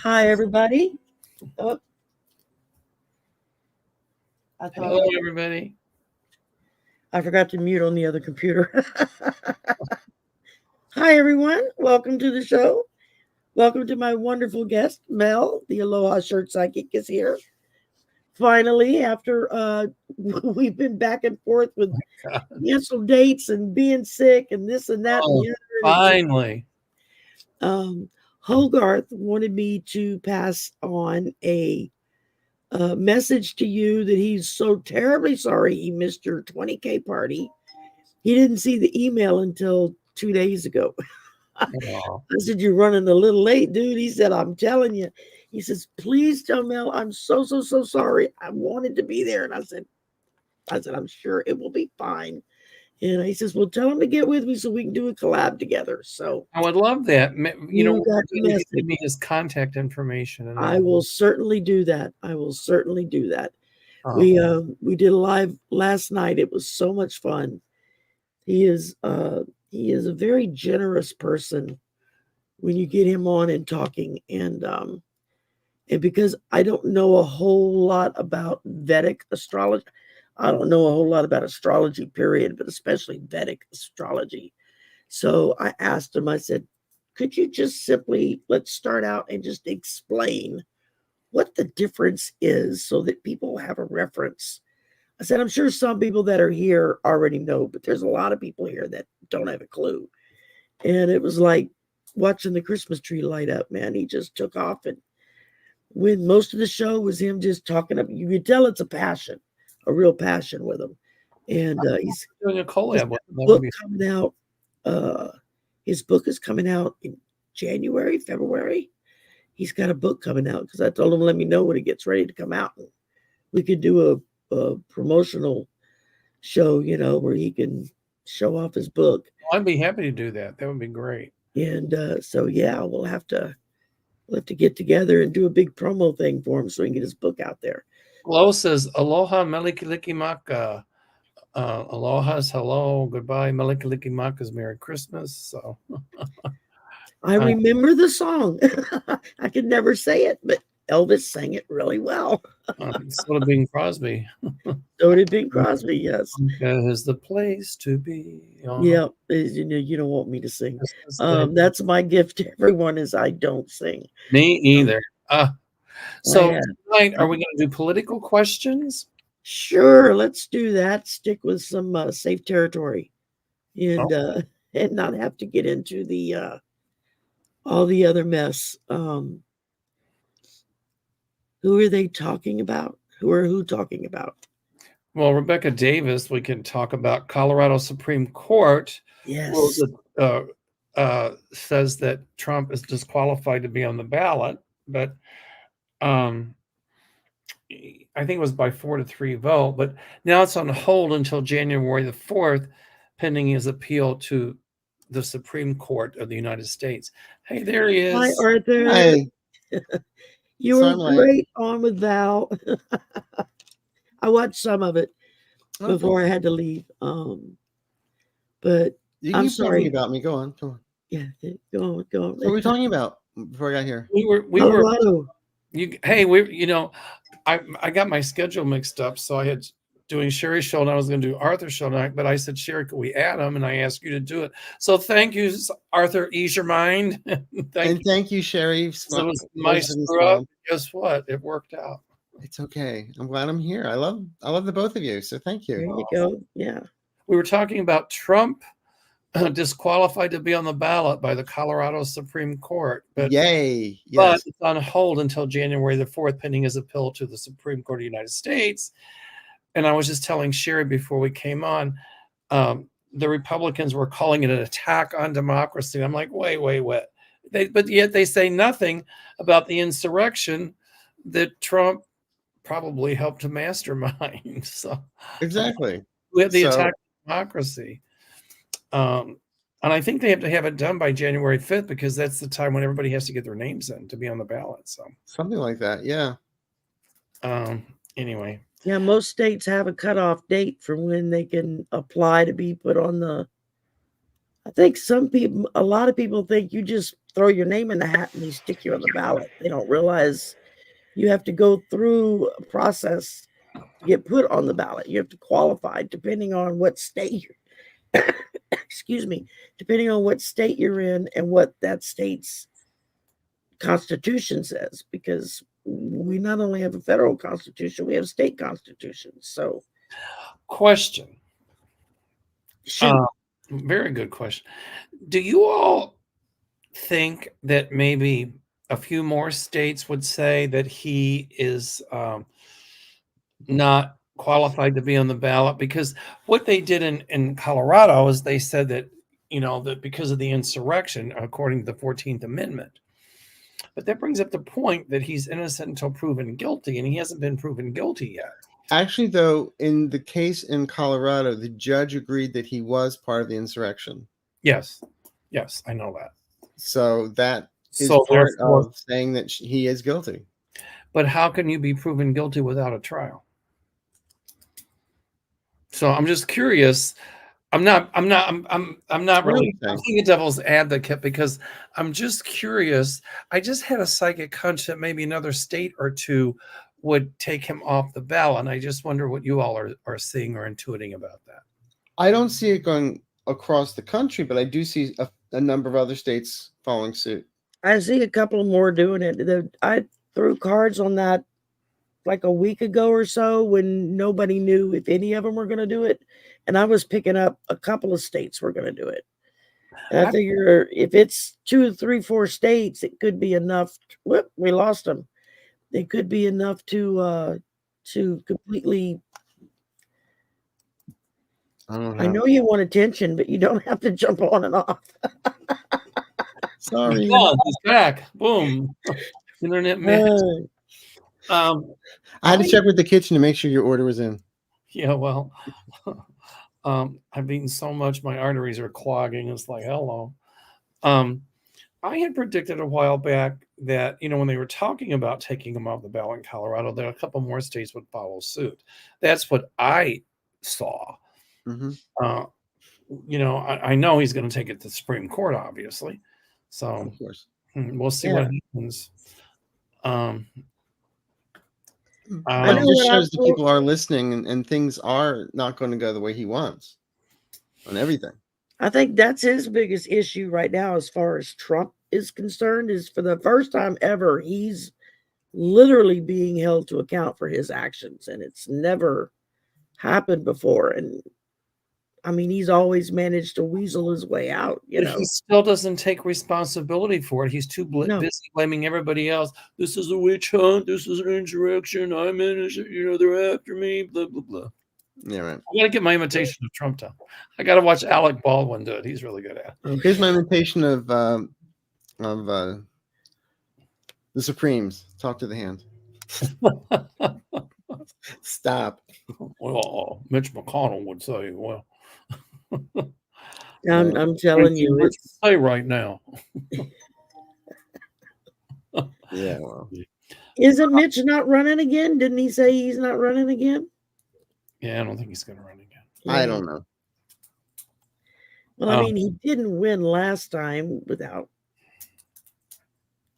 Hi, everybody. Oh, Hello, everybody. I forgot to mute on the other computer. Hi, everyone. Welcome to the show. Welcome to my wonderful guest, Mel, the Aloha shirt psychic, is here. Finally, after we've been back and forth with canceled dates and being sick and this and that. Oh, and the finally. Hogarth wanted me to pass on a message to you that he's so terribly sorry he missed your 20K party. He didn't see the email until 2 days ago. Wow. I said, you're running a little late, dude. He said, I'm telling you. He says, please tell Mel, I'm so sorry. I wanted to be there. And I said, I'm sure it will be fine. And he says, well, tell him to get with me so we can do a collab together. So I would love that. You got the message. Give me his contact information. And I will certainly do that. I will certainly do that. Oh. We did a live last night. It was so much fun. He is a very generous person when you get him on and talking, and because I don't know a whole lot about Vedic astrology, I don't know a whole lot about astrology, period, but especially Vedic astrology. So I asked him, I said, could you just simply, let's start out and just explain what the difference is so that people have a reference. I said, I'm sure some people that are here already know, but there's a lot of people here that don't have a clue. And it was like watching the Christmas tree light up, man. He just took off. And when most of the show was him just talking up, you could tell it's a passion, a real passion with him. And he's doing a collab. Book coming out. His book is coming out in January, February. He's got a book coming out because I told him, let me know when it gets ready to come out. And we could do a promotional show, where he can show off his book. I'd be happy to do that. That would be great. And so, yeah, we'll have to get together and do a big promo thing for him so he can get his book out there. Lo says, Aloha Melikilikimaka. Aloha's hello, goodbye. Melikilikimaka's Merry Christmas. So I remember the song. I could never say it, but Elvis sang it really well. So did Bing Crosby. So did Bing Crosby, yes. Is the place to be. Yeah, you don't want me to sing. That's my gift to everyone is I don't sing. Me either. So tonight, are we going to do political questions? Sure, let's do that. Stick with some safe territory, and not have to get into the all the other mess. Who are they talking about? Who talking about? Well, Rebecca Davis, we can talk about Colorado Supreme Court. Yes. Says that Trump is disqualified to be on the ballot, but I think it was by 4-3 vote, but now it's on hold until January the 4th, pending his appeal to the Supreme Court of the United States. Hey, there he is. Hi, Arthur. Hi. You were great on with Val. I watched some of it before I had to leave. But I'm sorry about me. Go on. Yeah, go on. What were we talking about before I got here? We were. I got my schedule mixed up, so I had doing Shari's show and I was going to do Arthur's show tonight, but I said, Shari, could we add them? And I asked you to do it. So thank you, Arthur. Ease your mind. Thank you, Shari. So it was my screw up. Guess what? It worked out. It's okay. I'm glad I'm here. I love the both of you. So thank you. There you go. Yeah. We were talking about Trump disqualified to be on the ballot by the Colorado Supreme Court. But yay. Yes. But it's on hold until January the 4th, pending his appeal to the Supreme Court of the United States. And I was just telling Shari before we came on, the Republicans were calling it an attack on democracy. I'm like, wait. But yet they say nothing about the insurrection that Trump probably helped to mastermind. So exactly. We have the attack on democracy. And I think they have to have it done by January 5th because that's the time when everybody has to get their names in to be on the ballot. So something like that. Yeah. Anyway. Yeah, most states have a cutoff date for when they can apply to be put on the. I think a lot of people think you just throw your name in the hat and they stick you on the ballot. They don't realize you have to go through a process to get put on the ballot. You have to qualify depending on what state you're excuse me, depending on what state you're in and what that state's constitution says, because we not only have a federal constitution, we have state constitutions. So Question. shoot. Very good question. Do you all think that maybe a few more states would say that he is not qualified to be on the ballot? Because what they did in Colorado is they said that, that because of the insurrection, according to the 14th Amendment. But that brings up the point that he's innocent until proven guilty, and he hasn't been proven guilty yet. Actually, though, in the case in Colorado, the judge agreed that he was part of the insurrection. Yes, I know that. So that is So part therefore, of saying that he is guilty. but how can you be proven guilty without a trial? So I'm just curious. I'm not really being a devil's advocate, because I'm just curious. I just had a psychic hunch that maybe another state or two would take him off the ballot. And I just wonder what you all are seeing or intuiting about that. I don't see it going across the country, but I do see a number of other states following suit. I see a couple more doing it. I threw cards on that like a week ago or so when nobody knew if any of them were going to do it. And I was picking up a couple of states were going to do it. And I figure if it's 2, 3, 4 states, it could be enough. Whoop, we lost them. It could be enough to completely. I know you want attention, but you don't have to jump on and off. Sorry. Yeah, he's back. Boom. Internet man. I had to check with the kitchen to make sure your order was in. Yeah, well, I've eaten so much, my arteries are clogging. It's like, hello. I had predicted a while back that, when they were talking about taking him off the ballot in Colorado, that a couple more states would follow suit. That's what I saw. Mm-hmm. I know he's going to take it to the Supreme Court, obviously. So of course. We'll see what happens. It just shows that people are listening and things are not going to go the way he wants on everything. I think that's his biggest issue right now as far as Trump is concerned, is for the first time ever, he's literally being held to account for his actions. And it's never happened before. And I mean, he's always managed to weasel his way out. But he still doesn't take responsibility for it. He's too busy blaming everybody else. This is a witch hunt. This is an insurrection. I'm innocent. They're after me. Blah, blah, blah. Yeah, right. I got to get my imitation of Trump down. I got to watch Alec Baldwin do it. He's really good at it. Here's my imitation of the Supremes. Talk to the hand. Stop. Well, Mitch McConnell would say, well. I'm telling you, it's say right now. Yeah. Well. Isn't Mitch not running again? Didn't he say he's not running again? Yeah, I don't think he's going to run again. I don't know. Well, I mean, he didn't win last time without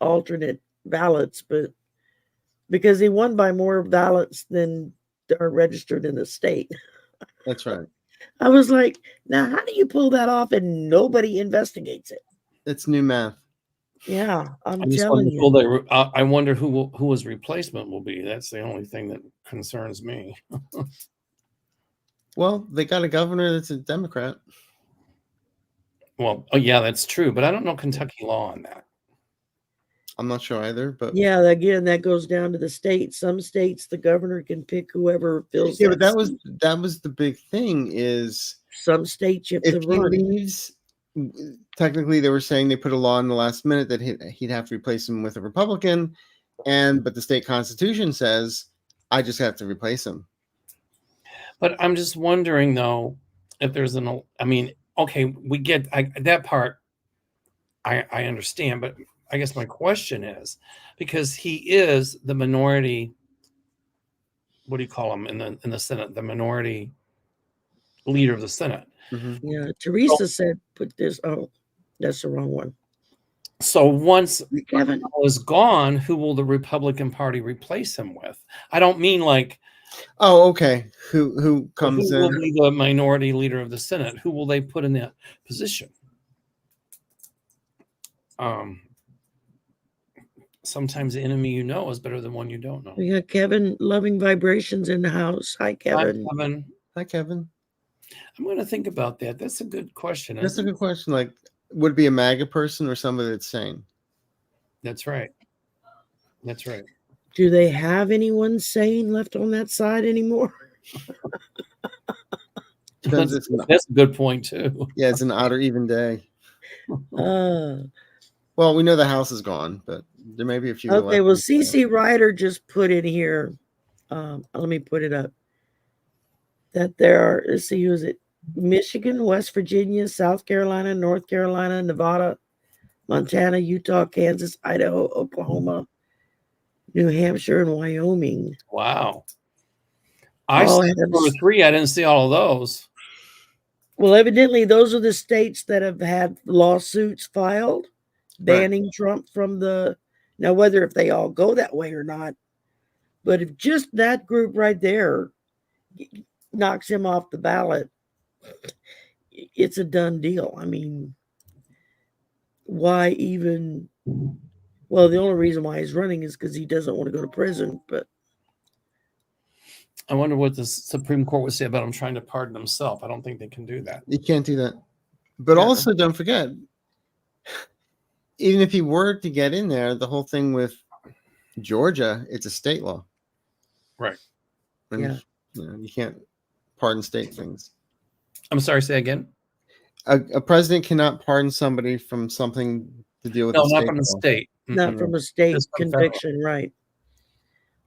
alternate ballots, but because he won by more ballots than are registered in the state. That's right. I was like, now how do you pull that off and nobody investigates it? It's new math. Yeah, I'm telling you. I wonder who his replacement will be. That's the only thing that concerns me. Well, they got a governor that's a Democrat. Well, yeah, that's true, but I don't know Kentucky law on that. I'm not sure either, but yeah, again, that goes down to the state. Some states, the governor can pick whoever fills. Yeah, but that was the big thing. Is some states you have if he leaves, technically they were saying they put a law in the last minute that he'd have to replace him with a Republican, but the state constitution says I just have to replace him. But I'm just wondering though if there's okay, we get that part. I understand, but I guess my question is, because he is the minority, what do you call him in the Senate, the minority leader of the Senate. Mm-hmm. Yeah, Teresa said, put this, oh, that's the wrong one. So once Kevin. McConnell is gone, who will the Republican Party replace him with? I don't mean like Oh, okay. Who comes who will in? be the minority leader of the Senate? Who will they put in that position? Sometimes the enemy you know is better than one you don't know. We got Kevin Loving Vibrations in the house. Hi, Kevin. Hi, Kevin. I'm going to think about that. That's a good question. That's a good question. Like, would it be a MAGA person or somebody that's sane? That's right. That's right. Do they have anyone sane left on that side anymore? That's a good point too. Yeah, it's an odd or even day. Well, we know the House is gone, but there may be a few. Okay, well, CC Ryder just put in here. Let me put it up. That there are, let's see, who is it? Michigan, West Virginia, South Carolina, North Carolina, Nevada, Montana, Utah, Kansas, Idaho, Oklahoma, New Hampshire, and Wyoming. Wow. I saw number 3. I didn't see all of those. Well, evidently, those are the states that have had lawsuits filed banning Trump from the. Now, whether if they all go that way or not, but if just that group right there knocks him off the ballot, it's a done deal. I mean, why even? Well, the only reason why he's running is because he doesn't want to go to prison. But I wonder what the Supreme Court would say about him trying to pardon himself. I don't think they can do that. You can't do that. But also, don't forget, even if he were to get in there, the whole thing with Georgia, it's a state law. Right. And, you can't pardon state things. I'm sorry, say again? A president cannot pardon somebody from something to deal with not from the state. Not from a state conviction, right.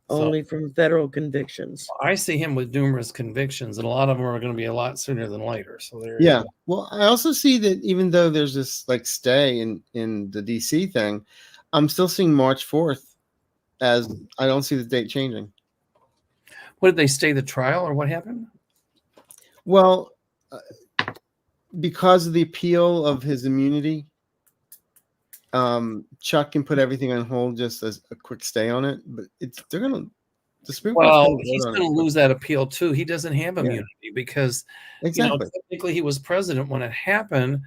Only from federal convictions. I see him with numerous convictions, and a lot of them are going to be a lot sooner than later. So well, I also see that even though there's this like stay in the DC thing, I'm still seeing March 4th as I don't see the date changing. What did they stay the trial, or what happened? Well, because of the appeal of his immunity, Chuck can put everything on hold just as a quick stay on it. But they're gonna. He's going to lose that appeal too. He doesn't have immunity because technically he was president when it happened,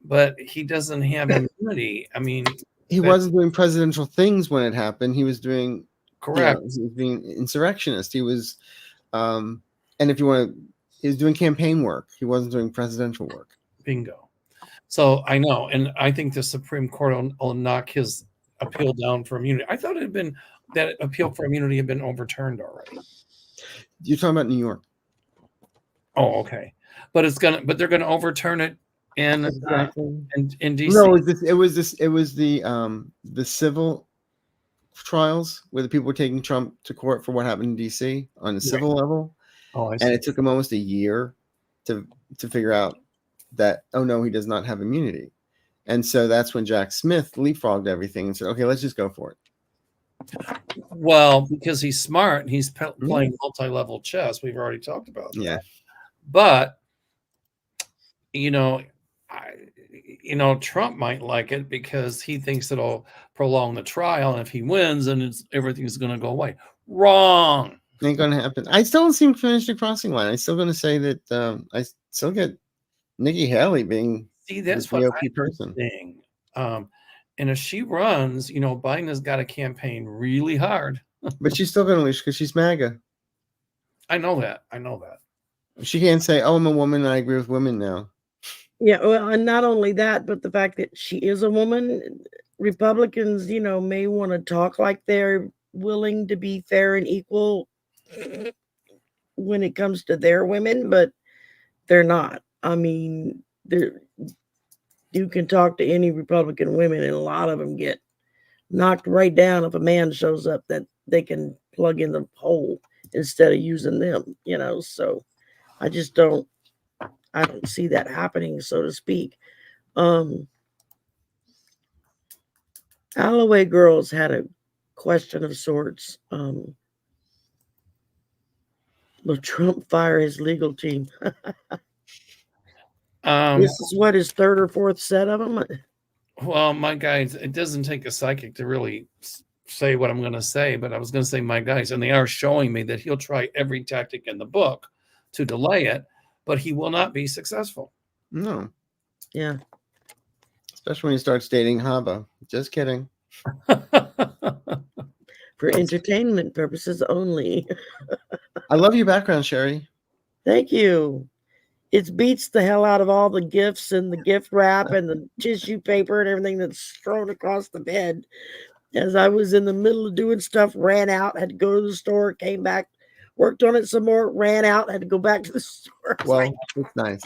but he doesn't have immunity. I mean, he wasn't doing presidential things when it happened. He was doing correct. He was being insurrectionist. He was, and if you want to, he was doing campaign work. He wasn't doing presidential work. Bingo. So I know, and I think the Supreme Court will knock his appeal down for immunity. I thought it had been that appeal for immunity had been overturned already. You're talking about New York. Oh, okay. But they're gonna overturn it in DC. No, it was the civil trials where the people were taking Trump to court for what happened in DC on the civil level. Oh, I see. And it took him almost a year to figure out that, oh no, he does not have immunity. And so that's when Jack Smith leapfrogged everything and said, okay, let's just go for it. Well, because he's smart, he's playing multi-level chess. We've already talked about that. Yeah. But Trump might like it because he thinks it'll prolong the trial, and if he wins, then everything's going to go away. Wrong. Ain't going to happen. I still don't see him finish the crossing line. I'm still going to say that I still get Nikki Haley being that's the what GOP person. Saying. And if she runs, Biden has got to campaign really hard. But she's still going to lose because she's MAGA. I know that. She can't say, oh, I'm a woman and I agree with women now. Yeah, well, and not only that, but the fact that she is a woman, Republicans, may want to talk like they're willing to be fair and equal when it comes to their women, but they're not. I mean, you can talk to any Republican women, and a lot of them get knocked right down if a man shows up that they can plug in the hole instead of using them, so I just don't see that happening, so to speak. Alhoa girls had a question of sorts. Will Trump fire his legal team? This is what, his third or fourth set of them? Well, my guys, it doesn't take a psychic to really say what I'm going to say, but I was going to say my guys, and they are showing me that he'll try every tactic in the book to delay it, but he will not be successful. No. Yeah. Especially when he starts dating Haba. Just kidding. For entertainment purposes only. I love your background, Shari. Thank you. It beats the hell out of all the gifts and the gift wrap and the tissue paper and everything that's thrown across the bed. As I was in the middle of doing stuff, ran out, had to go to the store, came back, worked on it some more, ran out, had to go back to the store. Well, it's nice.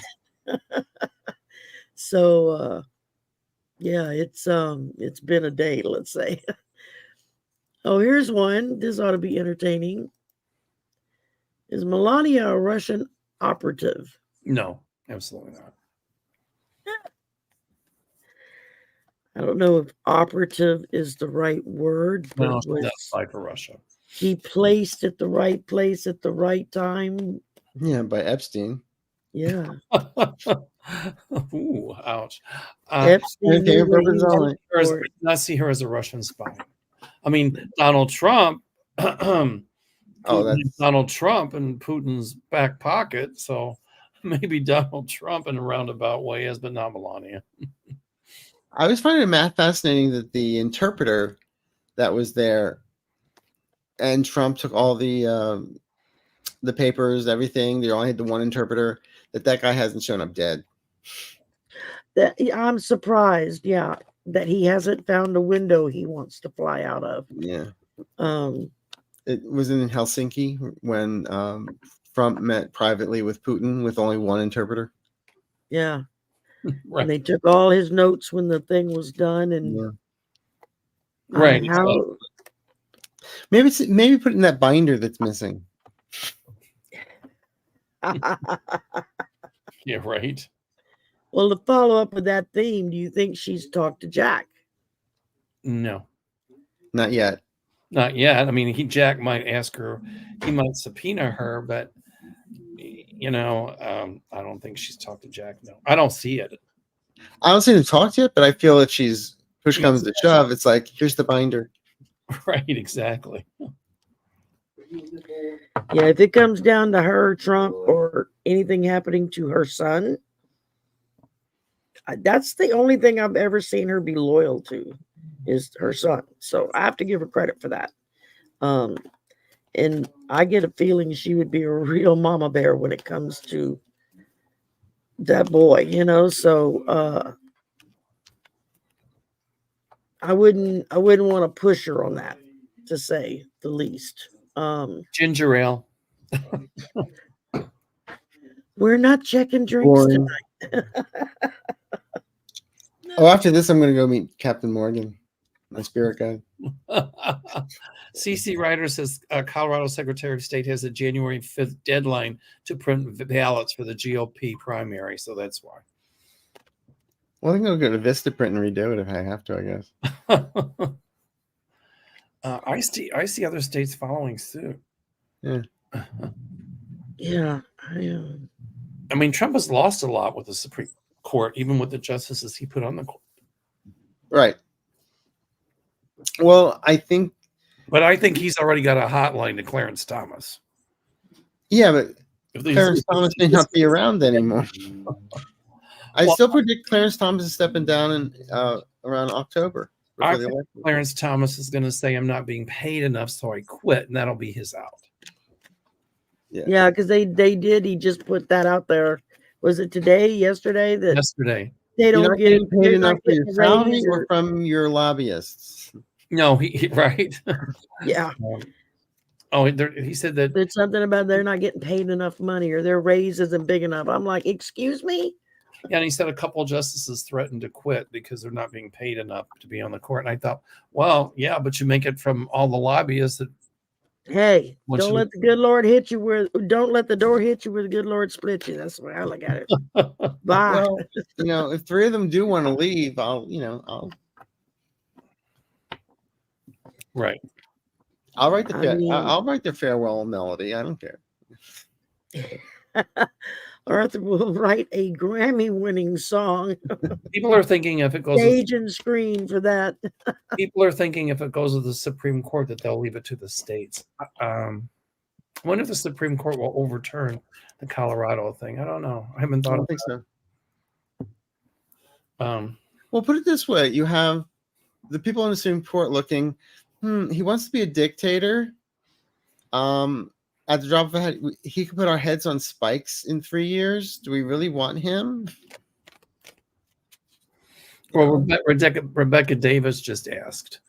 So yeah, it's been a day, let's say. Oh, here's one. This ought to be entertaining. Is Melania a Russian operative? No, absolutely not. I don't know if operative is the right word, but No, was that's like for Russia. he placed at the right place at the right time? Yeah, by Epstein. Yeah. Ooh, ouch. Epstein knew what he was I for. did not see her as a Russian spy. I mean, Donald Trump. Putin, Donald Trump in Putin's back pocket. So maybe Donald Trump in a roundabout way has, but not Melania. I was finding it fascinating that the interpreter that was there, and Trump took all the papers, everything. They only had the one interpreter. That guy hasn't shown up dead. I'm surprised, yeah, that he hasn't found a window he wants to fly out of. Yeah. It was in Helsinki when Trump met privately with Putin with only one interpreter. Yeah. Right. And they took all his notes when the thing was done, and yeah. Right. Maybe put it in that binder that's missing. Yeah, right. Well, to follow up with that theme, do you think she's talked to Jack? No. Not yet. Not yet. I mean, Jack might ask her, he might subpoena her, but I don't think she's talked to Jack. No, I don't see it. I don't see them talked yet, but I feel that she's push comes to shove. It's like, here's the binder. Right, exactly. Yeah, if it comes down to her, Trump, or anything happening to her son, that's the only thing I've ever seen her be loyal to is her son. So I have to give her credit for that. And I get a feeling she would be a real mama bear when it comes to that boy, so I wouldn't want to push her on that, to say the least. Ginger ale. We're not checking drinks tonight. After this, I'm going to go meet Captain Morgan, my spirit guide. CC Ryder says Colorado Secretary of State has a January 5th deadline to print ballots for the GOP primary, so that's why. Well, I think I'll go to Vistaprint and redo it if I have to, I guess. I see other states following suit. Yeah. Yeah. I mean, Trump has lost a lot with the Supreme Court, even with the justices he put on the court. Right. Well, I think he's already got a hotline to Clarence Thomas. Yeah, but Clarence Thomas may not be around anymore. I still predict Clarence Thomas is stepping down in around October. I think Clarence Thomas is going to say, I'm not being paid enough, so I quit, and that'll be his out. Yeah, because they did. He just put that out there. Was it today, yesterday? Yesterday. They don't get paid enough for your salary or from your lobbyists. No, right. Yeah. He said that there's something about they're not getting paid enough money or their raise isn't big enough. I'm like, excuse me? Yeah, and he said a couple of justices threatened to quit because they're not being paid enough to be on the court. And I thought, well, yeah, but you make it from all the lobbyists that. Hey, don't let the good Lord hit you where. Don't let the door hit you where the good Lord split you. That's the way I look at it. Bye. Well, if three of them do want to leave, I'll. Right. I'll write the farewell melody. I don't care. Arthur will write a Grammy-winning song, People are thinking if it goes, stage and screen for that. people are thinking if it goes to the Supreme Court that they'll leave it to the states. I wonder if the Supreme Court will overturn the Colorado thing. I don't know. I haven't I thought don't of think so. it. Well, put it this way: you have the people in the Supreme Court looking. He wants to be a dictator. At the drop of a hat, he could put our heads on spikes in 3 years. Do we really want him? Well, Rebecca Davis just asked,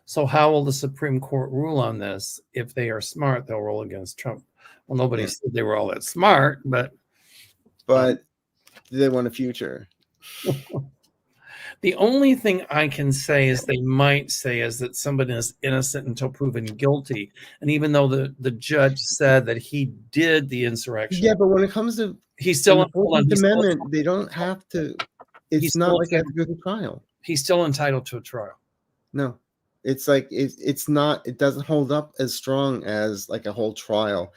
so how will the Supreme Court rule on this? If they are smart, they'll rule against Trump. Well, nobody said they were all that smart, but do they want a future? the only thing I can say is they might say is that somebody is innocent until proven guilty. And even though the judge said that he did the insurrection, Yeah, but when it comes to he's still the 14th Amendment, they don't have to. It's not like they have to go to trial. He's still entitled to a trial. No, it's like it's not. It doesn't hold up as strong as like a whole trial.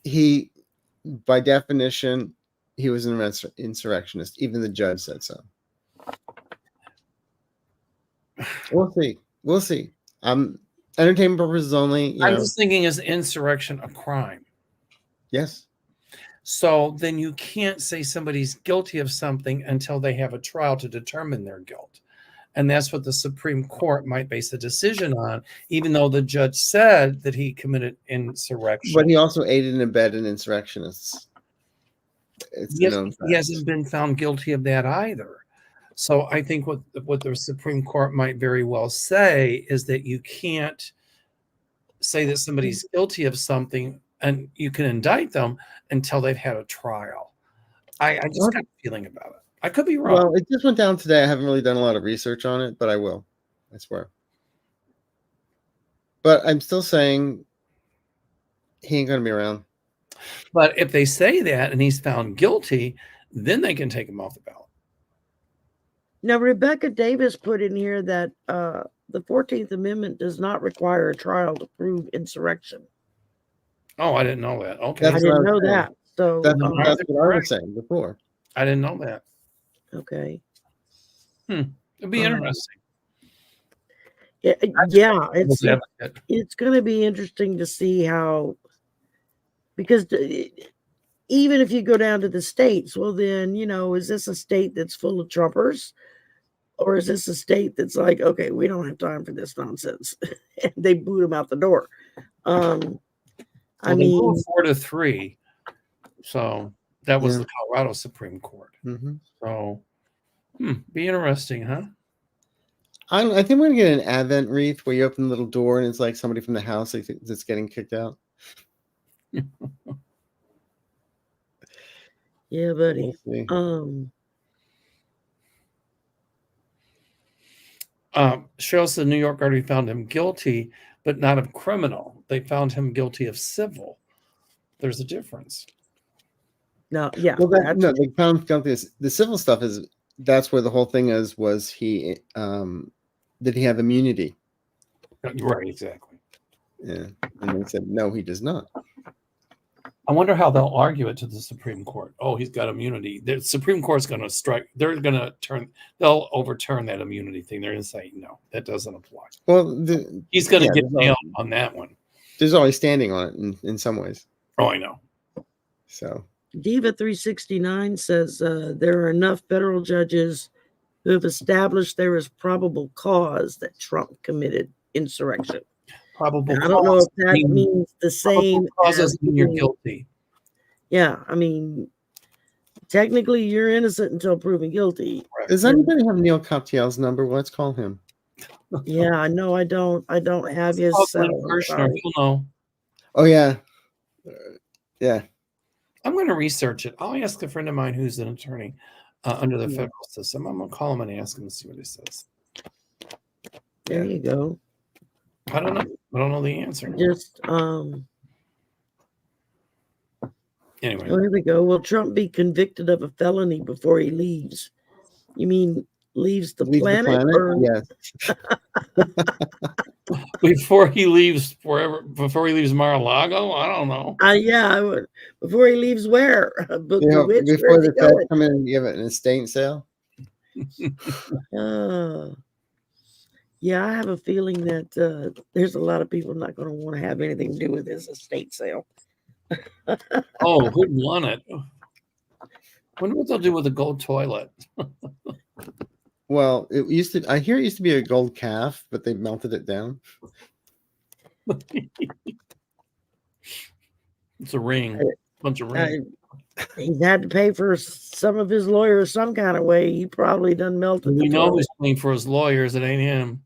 He, by definition, he was an insurrectionist. Even the judge said so. We'll see. We'll see. Entertainment purposes only. I'm just thinking, is insurrection a crime? Yes. So then you can't say somebody's guilty of something until they have a trial to determine their guilt. And that's what the Supreme Court might base a decision on, even though the judge said that he committed insurrection. But he also aided and abetted insurrectionists. He hasn't been found guilty of that either. So I think what the Supreme Court might very well say is that you can't say that somebody's guilty of something and you can indict them until they've had a trial. I just got a feeling about it. I could be wrong. Well, it just went down today. I haven't really done a lot of research on it, but I will. I swear. But I'm still saying he ain't going to be around. But if they say that and he's found guilty, then they can take him off the ballot. Now, Rebecca Davis put in here that the 14th Amendment does not require a trial to prove insurrection. Oh, I didn't know that. Okay. I didn't know that. So that's what I was saying before. I didn't know that. Okay. It'd be interesting. Yeah, it's going to be interesting to see how, because even if you go down to the states, well, then, is this a state that's full of Trumpers? Or is this a state that's like, okay, we don't have time for this nonsense? And they boot them out the door. I mean, 4-3. So that was the Colorado Supreme Court. Mm-hmm. So, be interesting, huh? I think we're going to get an Advent wreath where you open the little door and it's like somebody from the house that's getting kicked out. Yeah, buddy. Cheryl said New York already found him guilty, but not of criminal. They found him guilty of civil. There's a difference. No, yeah. Well, they found guilty. The civil stuff that's where the whole thing was he did he have immunity? Right, exactly. Yeah, and they said no, he does not. I wonder how they'll argue it to the Supreme Court. Oh, he's got immunity. The Supreme Court's going to strike. They'll overturn that immunity thing. They're going to say, no, that doesn't apply. Well, he's going to get nailed on that one. There's always standing on it in some ways. Oh, I know. So Diva 369 says there are enough federal judges who have established there is probable cause that Trump committed insurrection. Probable I don't know if that means the same as you're guilty. Yeah, I mean, technically you're innocent until proven guilty. Does anybody have Neil Katyal's number? Let's call him. Yeah, I know. I don't have his. You'll know. Oh yeah, yeah. I'm going to research it. I'll ask a friend of mine who's an attorney under the federal system. I'm going to call him and ask him and see what he says. There you go. I don't know. I don't know the answer. Just anyway. Oh, here we go. Will Trump be convicted of a felony before he leaves? You mean leaves the planet? Yes. before he leaves forever, before he leaves Mar-a-Lago. I don't know. Yeah, I would. Before he leaves where? But You know, which? before Where's he the Fed going? come in and give it an estate sale. Yeah, I have a feeling that there's a lot of people not going to want to have anything to do with this estate sale. Oh, who'd want it? Wonder what they'll do with the gold toilet. Well, it used to. I hear it used to be a gold calf, but they melted it down. It's a ring, bunch of rings. He's had to pay for some of his lawyers some kind of way. He probably done melted. We know who's paying for his lawyers. It ain't him.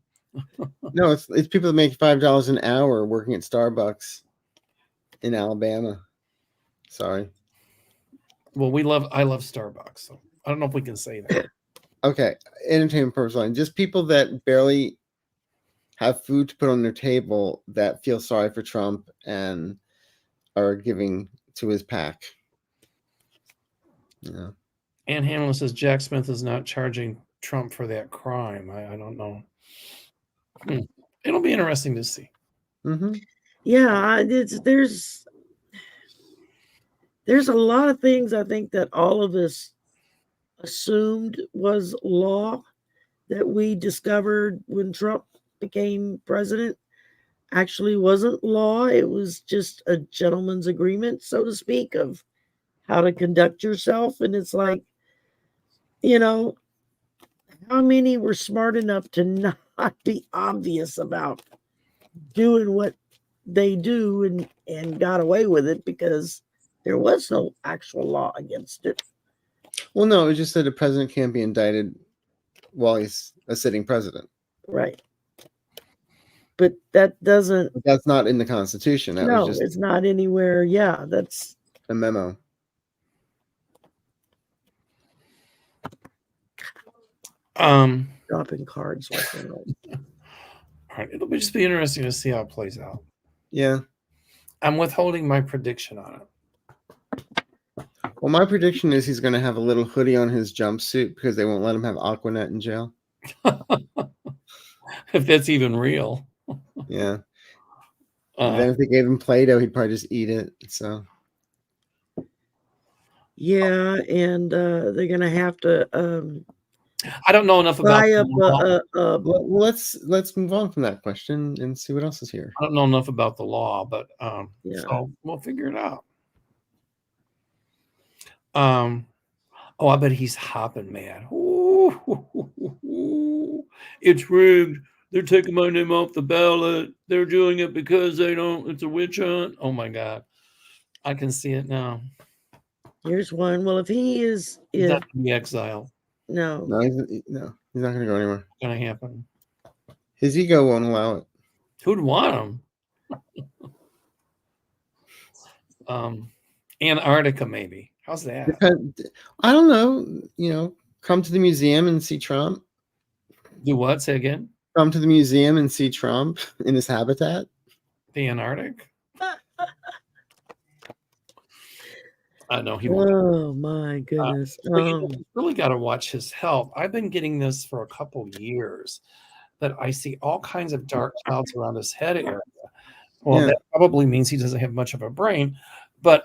No, it's people that make $5 an hour working at Starbucks in Alabama. Sorry. Well, I love Starbucks, so I don't know if we can say that. Okay, entertainment purpose line. Just people that barely have food to put on their table that feel sorry for Trump and are giving to his PAC. Yeah. Ann Hamlin says Jack Smith is not charging Trump for that crime. I don't know. It'll be interesting to see. Mm-hmm. Yeah, there's a lot of things I think that all of us assumed was law that we discovered when Trump became president actually wasn't law. It was just a gentleman's agreement, so to speak, of how to conduct yourself. And it's like, how many were smart enough to not be obvious about doing what they do and got away with it because there was no actual law against it. Well, no, it was just that a president can't be indicted while he's a sitting president. Right. But that doesn't... But that's not in the Constitution. That was just it's not anywhere. Yeah, that's a memo. dropping cards. All right. It'll just be interesting to see how it plays out. Yeah. I'm withholding my prediction on it. Well, my prediction is he's going to have a little hoodie on his jumpsuit because they won't let him have Aquanet in jail. If that's even real. Yeah. Then if they gave him Play-Doh, he'd probably just eat it. So. Yeah, and they're going to have to... I don't know enough about. Well, let's move on from that question and see what else is here. I don't know enough about the law, but so we'll figure it out. I bet he's hopping mad. Ooh, it's rigged. They're taking my name off the ballot. They're doing it because they don't. It's a witch hunt. Oh my God, I can see it now. Here's one. Well, if he is not going to be exiled. No, he's not going to go anywhere. It's going to happen. His ego won't allow it. Who'd want him? Antarctica, maybe. How's that? I don't know. Come to the museum and see Trump. Do what? Say again. Come to the museum and see Trump in his habitat. The Antarctic. I know he. Oh my goodness! Really got to watch his health. I've been getting this for a couple years, that I see all kinds of dark clouds around his head area. Well, that probably means he doesn't have much of a brain, but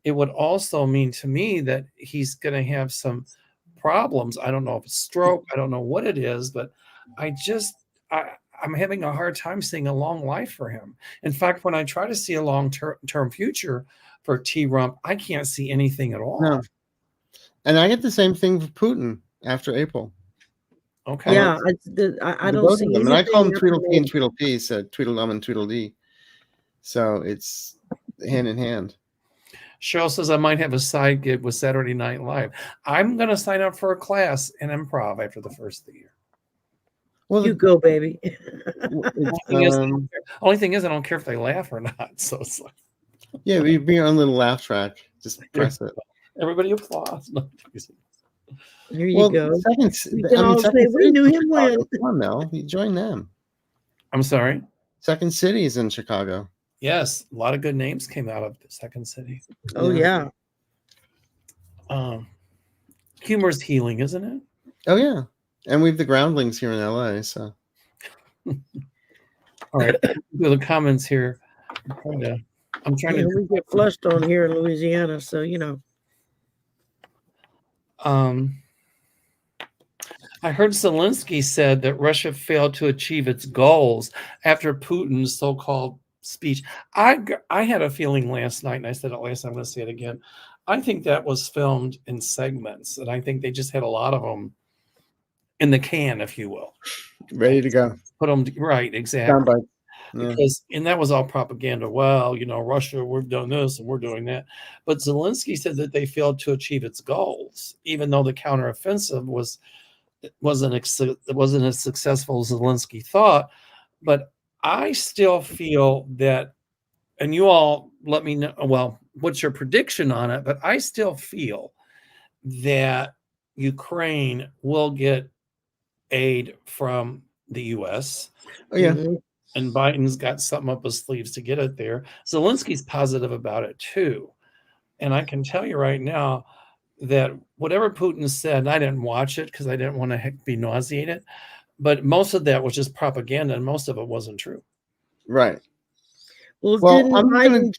it would also mean to me that he's going to have some problems. I don't know if it's stroke. I don't know what it is, but I'm having a hard time seeing a long life for him. In fact, when I try to see a long-term future for T-Rump, I can't see anything at all. No. And I get the same thing for Putin after April. Okay. Yeah, I don't see them. And I call them Tweedledee and Tweedledee, so Tweedledum and Tweedledee. So it's hand in hand. Cheryl says I might have a side gig with Saturday Night Live. I'm going to sign up for a class in improv after the first of the year. Well, you go, baby. Only thing is, I don't care if they laugh or not. So it's like, yeah, we bring your own little laugh track. Just press it. Everybody applause. Here you go. We knew him when. Come on, Mel. You join them. I'm sorry. Second City is in Chicago. Yes, a lot of good names came out of the Second City. Oh yeah. Humor's healing, isn't it? Oh yeah, and we have the Groundlings here in LA. So All right, do the comments here. I'm trying Yeah, to. we get flushed on here in Louisiana, so I heard Zelensky said that Russia failed to achieve its goals after Putin's so-called speech. I had a feeling last night, and I said it last time, I'm going to say it again. I think that was filmed in segments, and I think they just had a lot of them in the can, if you will. Ready to go. Put them right, exactly. Soundbite. Yeah. Because, and that was all propaganda. Well, Russia, we've done this and we're doing that. But Zelensky said that they failed to achieve its goals, even though the counteroffensive wasn't as successful as Zelensky thought. But I still feel that, and you all let me know, well, what's your prediction on it? But I still feel that Ukraine will get aid from the U.S. Oh, yeah. And Biden's got something up his sleeves to get it there. Zelensky's positive about it too. And I can tell you right now that whatever Putin said, and I didn't watch it because I didn't want to be nauseated, but most of that was just propaganda and most of it wasn't true. Right. Well, didn't Biden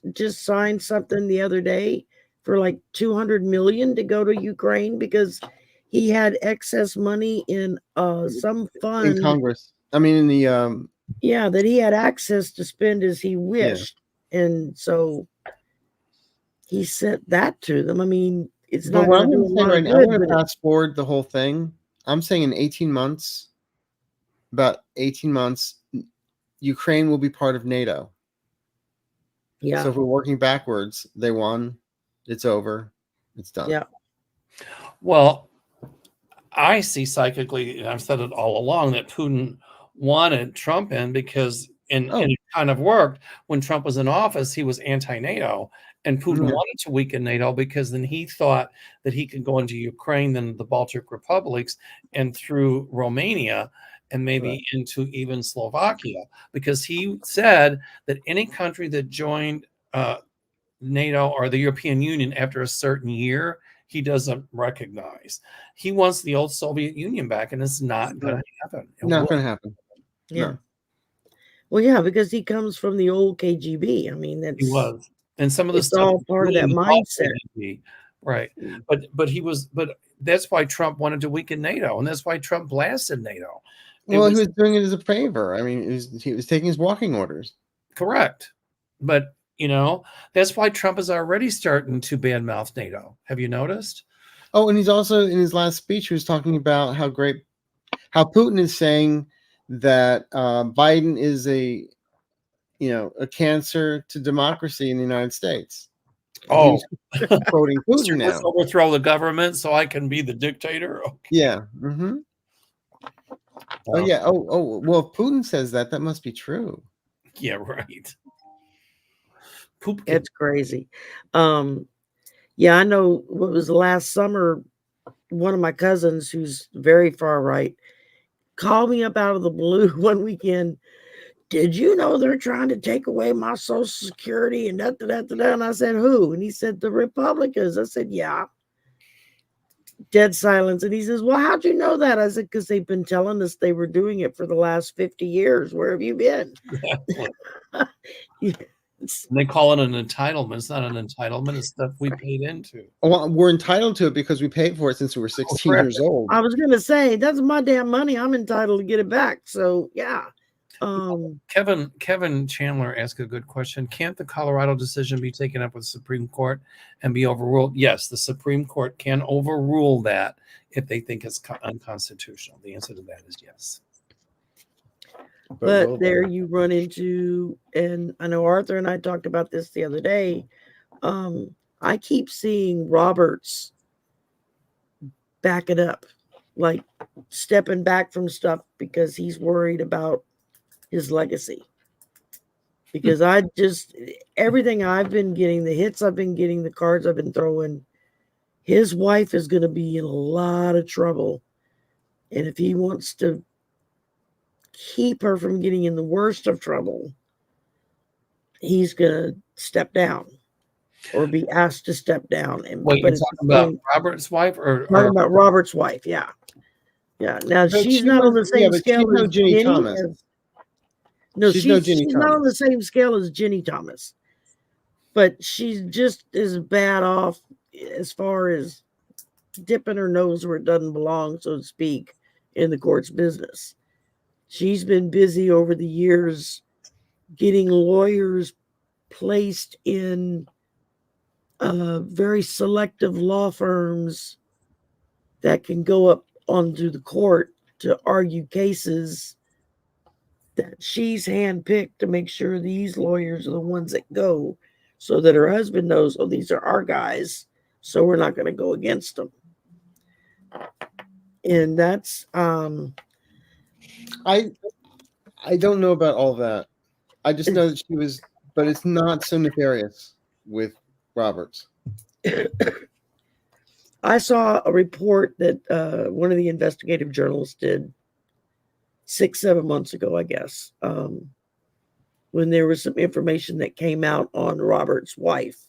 just sign something the other day for like $200 million to go to Ukraine because he had excess money in some fund in Congress. I mean, in the that he had access to spend as he wished, and so he sent that to them. I mean, it's not what I'm going to say right now. I'm going to fast forward the whole thing. I'm saying in 18 months, about 18 months, Ukraine will be part of NATO. Yeah. So if we're working backwards, they won. It's over. It's done. Yeah. Well, I see psychically, and I've said it all along, that Putin wanted Trump in because, and it kind of worked. When Trump was in office, he was anti-NATO, and Putin wanted to weaken NATO because then he thought that he could go into Ukraine, then the Baltic republics, and through Romania, and maybe into even Slovakia, because he said that any country that joined NATO or the European Union after a certain year, he doesn't recognize. He wants the old Soviet Union back, and it's not going to happen. Not going to happen. Yeah. No. Well, yeah, because he comes from the old KGB. I mean, He was, and some of the stuff all part of that mindset, right? But he was, but that's why Trump wanted to weaken NATO, and that's why Trump blasted NATO. He was doing it as a favor. I mean, he was taking his walking orders. Correct, but that's why Trump is already starting to badmouth NATO. Have you noticed? Oh, and he's also in his last speech, he was talking about how Putin is saying that Biden is a cancer to democracy in the United States. Oh, quoting Putin now. Let's overthrow the government so I can be the dictator. Okay. Yeah. Mm-hmm. Oh yeah. Oh. Well, if Putin says that must be true. Yeah. Right. It's crazy. Yeah, I know. What was last summer? One of my cousins, who's very far right, called me up out of the blue one weekend. Did you know they're trying to take away my Social Security and that? And I said, who? And he said, the Republicans. I said, yeah. Dead silence. And he says, well, how'd you know that? I said, because they've been telling us they were doing it for the last 50 years. Where have you been? And they call it an entitlement. It's not an entitlement. It's stuff we paid into. Well, we're entitled to it because we paid for it since we were 16 years old. I was going to say, that's my damn money. I'm entitled to get it back. So, yeah. Kevin Chandler asked a good question. Can't the Colorado decision be taken up with the Supreme Court and be overruled? Yes, the Supreme Court can overrule that if they think it's unconstitutional. The answer to that is yes. But there you run into, and I know Arthur and I talked about this the other day. I keep seeing Roberts back it up, like stepping back from stuff because he's worried about his legacy. Because everything I've been getting, the hits I've been getting, the cards I've been throwing, his wife is going to be in a lot of trouble. And if he wants to keep her from getting in the worst of trouble, he's going to step down or be asked to step down. And wait, you're talking about Robert's wife or talking about Robert's wife? Yeah. Yeah. Now But she's she not on was- the yeah, same but scale she's no as Ginny Ginny. Thomas. No, She's no Ginny she's not on the Thomas. same scale as Ginny Thomas, but she's just as bad off as far as dipping her nose where it doesn't belong, so to speak, in the court's business. She's been busy over the years getting lawyers placed in very selective law firms that can go up onto the court to argue cases that she's handpicked to make sure these lawyers are the ones that go, so that her husband knows, oh, these are our guys, so we're not going to go against them. And that's I don't know about all that. I just know that she was, but it's not so nefarious with Roberts. I saw a report that one of the investigative journalists did 6-7 months ago, I guess, when there was some information that came out on Robert's wife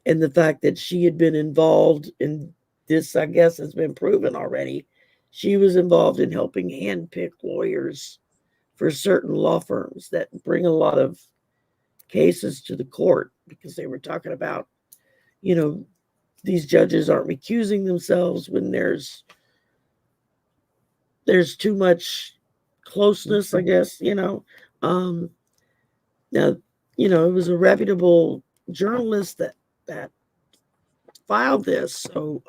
and the fact that she had been involved in this, I guess has been proven already. She was involved in helping handpick lawyers for certain law firms that bring a lot of cases to the court, because they were talking about, these judges aren't recusing themselves when there's too much closeness, I guess, Now, it was a reputable journalist that filed this. So,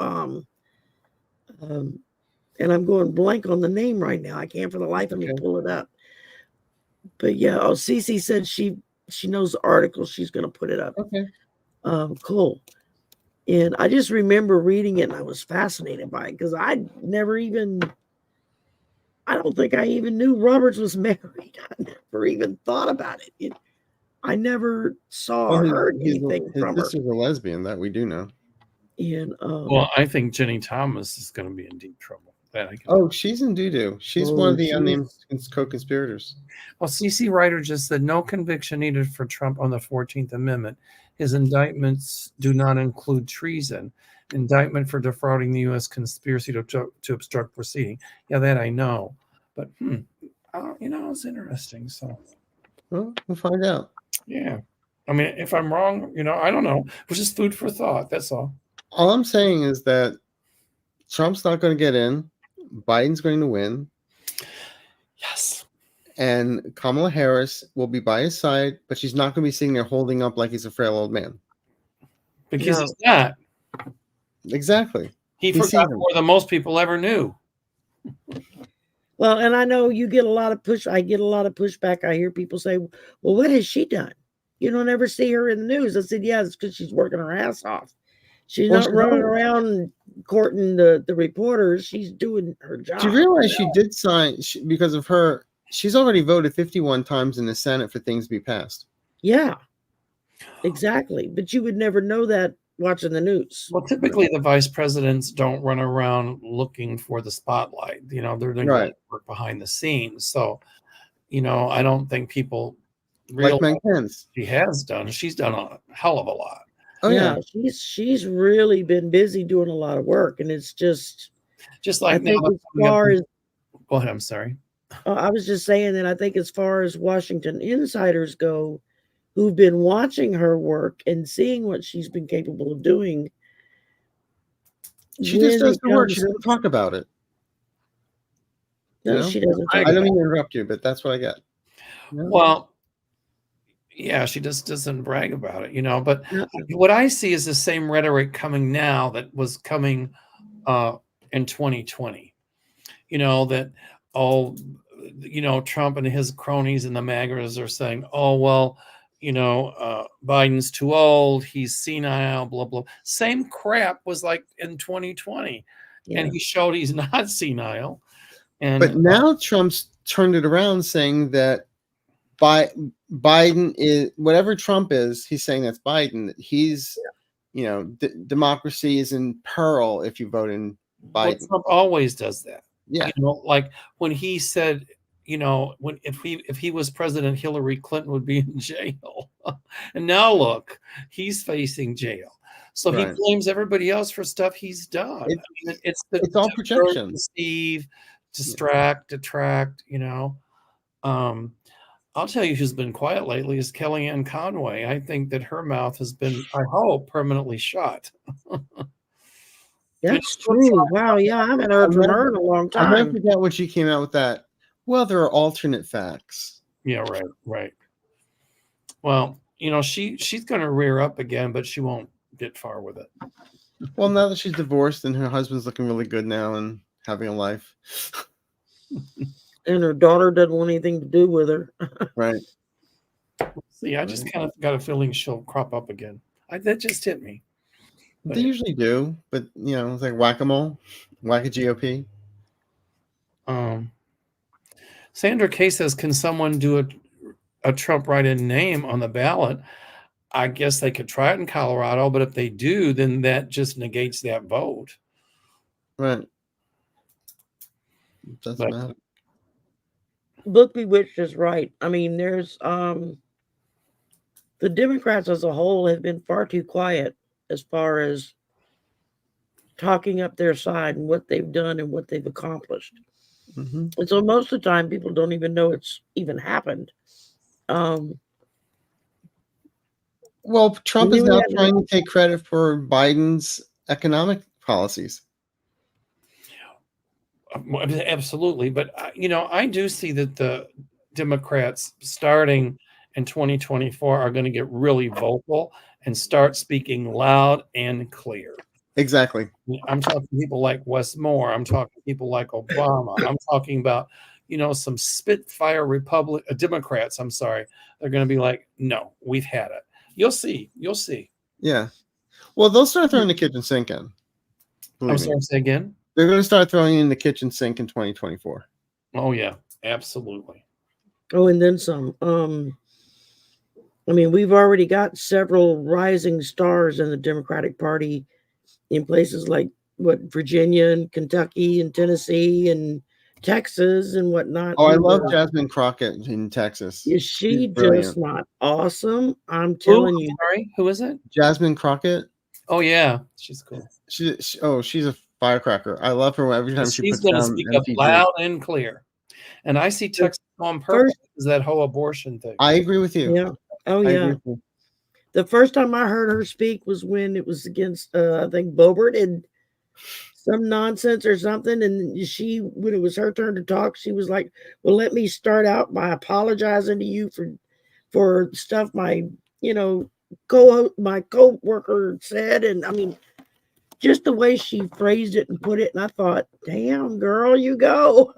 and I'm going blank on the name right now. I can't for the life of me pull it up. But yeah, Cece said she knows the article. She's going to put it up. Okay. Cool. And I just remember reading it and I was fascinated by it because I don't think I even knew Roberts was married. I never even thought about it. I never saw or heard anything from her. His sister's a lesbian, that we do know. And well, I think Ginny Thomas is going to be in deep trouble. She's in doo-doo. She's one of the unnamed co-conspirators. Well, CC Ryder just said no conviction needed for Trump on the 14th Amendment. His indictments do not include treason. Indictment for defrauding the U.S. conspiracy to obstruct proceeding. Yeah, that I know. But, it's interesting. So, well, we'll find out. Yeah. I mean, if I'm wrong, I don't know. It was just food for thought. That's all. All I'm saying is that Trump's not going to get in. Biden's going to win. Yes. And Kamala Harris will be by his side, but she's not going to be sitting there holding up like he's a frail old man. Because he's not. Exactly. He forgot more than most people ever knew. Well, and I know you get a lot of push. I get a lot of pushback. I hear people say, well, what has she done? You don't ever see her in the news. I said, yeah, it's because she's working her ass off. She's not running around courting the reporters. She's doing her job. Do you realize she did sign, because of her, she's already voted 51 times in the Senate for things to be passed. Yeah, exactly. But you would never know that watching the news. Well, typically the vice presidents don't run around looking for the spotlight. They're doing work behind the scenes. So, I don't think people realize she has done. She's done a hell of a lot. Oh yeah, she's really been busy doing a lot of work, and it's just like I think as far as go ahead. I'm sorry. I was just saying that I think as far as Washington insiders go, who've been watching her work and seeing what she's been capable of doing, she just does the work. She doesn't talk about it. No, she doesn't. I don't mean to interrupt you, but that's what I get. Well. Yeah, she just doesn't brag about it, But what I see is the same rhetoric coming now that was coming in 2020. That Trump and his cronies and the MAGAs are saying, oh, well, Biden's too old, he's senile, blah, blah. Same crap was like in 2020. Yeah. And he showed he's not senile. But now Trump's turned it around saying that Biden is whatever Trump is. He's saying that's Biden. He's, democracy is in peril if you vote in Biden. Well, Trump always does that. Yeah, like when he said, if he was president, Hillary Clinton would be in jail, and now look, he's facing jail. So he Right. blames everybody else for stuff he's done. It's all projection. deceive, distract, detract. I'll tell you who's been quiet lately is Kellyanne Conway. I think that her mouth has been, I hope, permanently shut. That's true. Wow. Yeah, I haven't heard from her in a long I never time. forget when she came out with that. Well, there are alternate facts. Yeah, right. Well, she's going to rear up again, but she won't get far with it. Well, now that she's divorced and her husband's looking really good now and having a life. And her daughter doesn't want anything to do with her. Right. See, I just kind of got a feeling she'll crop up again. That just hit me. They usually do, but it's like whack-a-mole, whack a GOP. Sandra Kay says, can someone do a Trump write-in name on the ballot? I guess they could try it in Colorado, but if they do, then that just negates that vote. Right. Doesn't matter. Book Bewitched is right. I mean, there's the Democrats as a whole have been far too quiet as far as talking up their side and what they've done and what they've accomplished. Mm-hmm. And so most of the time, people don't even know it's even happened. Well, Trump is now trying to take credit for Biden's economic policies. Absolutely. But, I do see that the Democrats starting in 2024 are going to get really vocal and start speaking loud and clear. Exactly. I'm talking people like Wes Moore. I'm talking people like Obama. I'm talking about, some Spitfire Democrats. I'm sorry. They're going to be like, no, we've had it. You'll see. Yeah. Well, they'll start throwing the kitchen sink in. I'm sorry, say again? They're going to start throwing in the kitchen sink in 2024. Oh, yeah, absolutely. Oh, and then some. I mean, we've already got several rising stars in the Democratic Party in places like Virginia and Kentucky and Tennessee and Texas and whatnot. Oh, I love Jasmine Crockett in Texas. Is she just not awesome? I'm telling you. Sorry, who is it? Jasmine Crockett. Oh yeah, she's cool. She's a firecracker. I love her every time she puts going to down speak up loud and clear. And I see Texas on purpose is that whole abortion thing. I agree with you. Yeah. Oh yeah. The first time I heard her speak was when it was against I think Blvd and some nonsense or something, and when it was her turn to talk, she was like, well, let me start out by apologizing to you for stuff my co-worker said. And I mean, just the way she phrased it and put it, and I thought, damn girl, you go.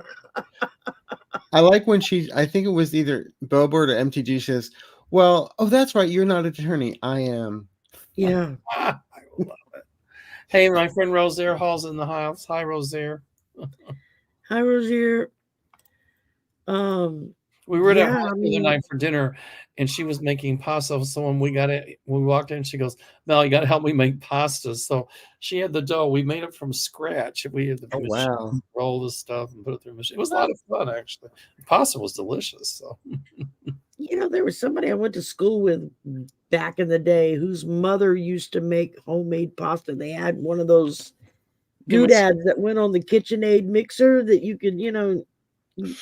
I like when I think it was either Blvd or MTG says, well, oh, that's right, you're not an attorney, I am. Yeah. I love it. Hey, my friend Rosaire Hall's in the house. Hi, Rosaire. Hi, Rosaire. We were at her house the other night for dinner, and she was making pasta. So when we walked in, she goes, Mel, you got to help me make pasta. So she had the dough. We made it from scratch. We had the roll the stuff and put it through the machine. It was a lot of fun, actually. The pasta was delicious. So. There was somebody I went to school with back in the day whose mother used to make homemade pasta. They had one of those doodads that went on the KitchenAid mixer that you could, you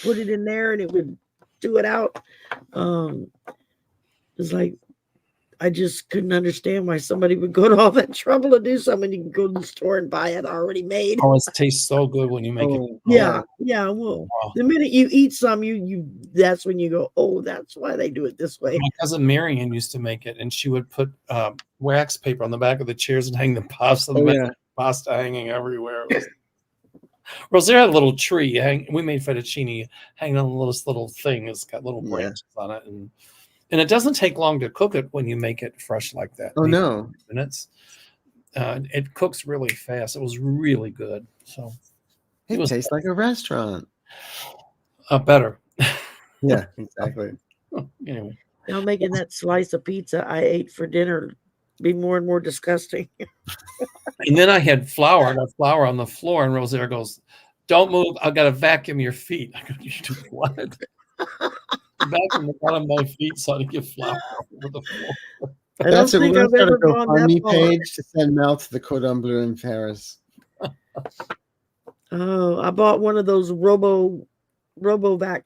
put it in there and it would do it out. It's like, I just couldn't understand why somebody would go to all that trouble to do something. You can go to the store and buy it already made. Oh, it tastes so good when you make it. Yeah. Well, the minute you eat some, that's when you go, oh, that's why they do it this way. My cousin Marion used to make it, and she would put wax paper on the back of the chairs and hang the pasta. Pasta hanging everywhere. Rosaire had a little tree. We made fettuccine hanging on this little thing. It's got little branches on it, and it doesn't take long to cook it when you make it fresh like that. Oh no! Minutes. It cooks really fast. It was really good. So it tastes like a restaurant. Better. Yeah, exactly. Anyway, now making that slice of pizza I ate for dinner be more and more disgusting. And then I had flour. I got flour on the floor, and Rosaire goes, "Don't move. I got to vacuum your feet." I go, "You do what?" Vacuum the bottom of my feet so I can get flour over the floor. I That's don't it. think We're I've going to ever start a gone that GoFundMe far. page to send Mel to the Cordon Bleu in Paris. Oh, I bought one of those RoboVac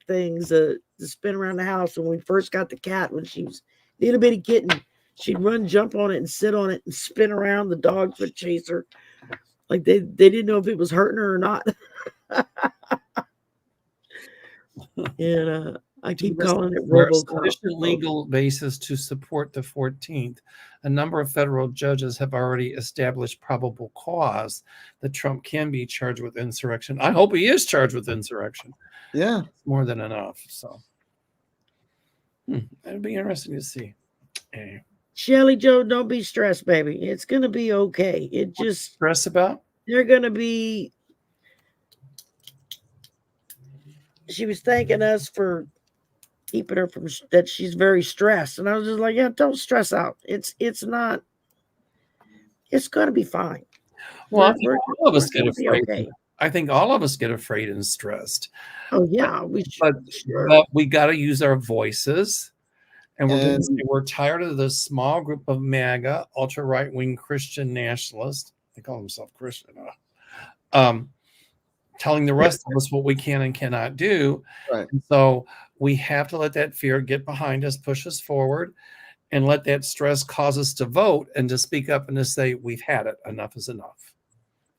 things to spin around the house. When we first got the cat, when she was a little bitty kitten, she'd run, jump on it, and sit on it and spin around. The dogs would chase her. Like they didn't know if it was hurting her or not. And I keep calling it There are RoboCop. sufficient legal basis to support the 14th. A number of federal judges have already established probable cause that Trump can be charged with insurrection. I hope he is charged with insurrection. Yeah. More than enough. So it'd be interesting to see. Anyway. Shelly Joe, don't be stressed, baby. It's gonna be okay. It just stress about? They're gonna be. She was thanking us for keeping her from that. She's very stressed, and I was just like, yeah, don't stress out. It's not. It's gonna be fine. Well, all of us get afraid. Okay. I think all of us get afraid and stressed. Oh yeah, but we got to use our voices. And we're tired of this small group of MAGA, ultra right wing Christian nationalists. They call themselves Christian. Telling the rest of us what we can and cannot do. Right. And so we have to let that fear get behind us, push us forward, and let that stress cause us to vote and to speak up and to say, we've had it. Enough is enough.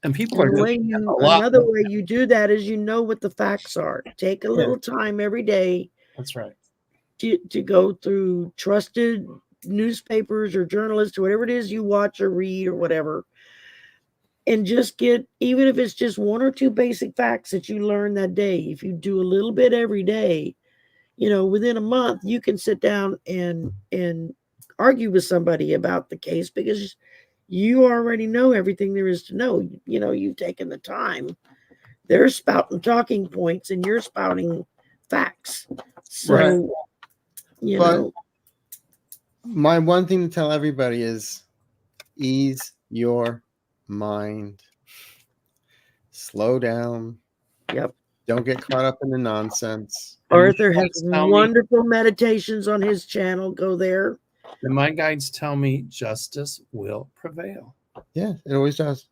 And people are doing another way you do that is what the facts are. Take a little time every day. That's right. To go through trusted newspapers or journalists or whatever it is you watch or read or whatever, and just get, even if it's just one or two basic facts that you learn that day. If you do a little bit every day, within a month you can sit down and argue with somebody about the case because you already know everything there is to know. You've taken the time. They're spouting talking points and you're spouting facts. So but my one thing to tell everybody is ease your mind. Slow down. Yep. Don't get caught up in the nonsense. Arthur has wonderful meditations on his channel. Go there. And my guides tell me justice will prevail. Yeah, it always does.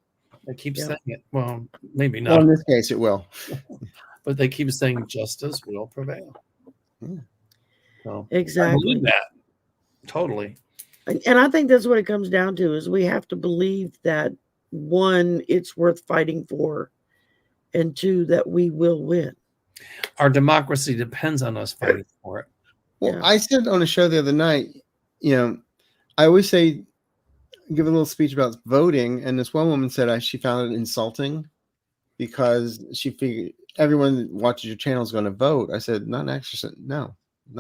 They keep saying it. Well, maybe not. Well, in this case, it will. But they keep saying justice will prevail. Yeah. So exactly. I believe that. Totally. And I think that's what it comes down to is we have to believe that, one, it's worth fighting for, and two, that we will win. Our democracy depends on us fighting for it. Well, I said on a show the other night, I always say, give a little speech about voting, and this one woman said she found it insulting because she figured everyone that watches your channel is going to vote. I said, not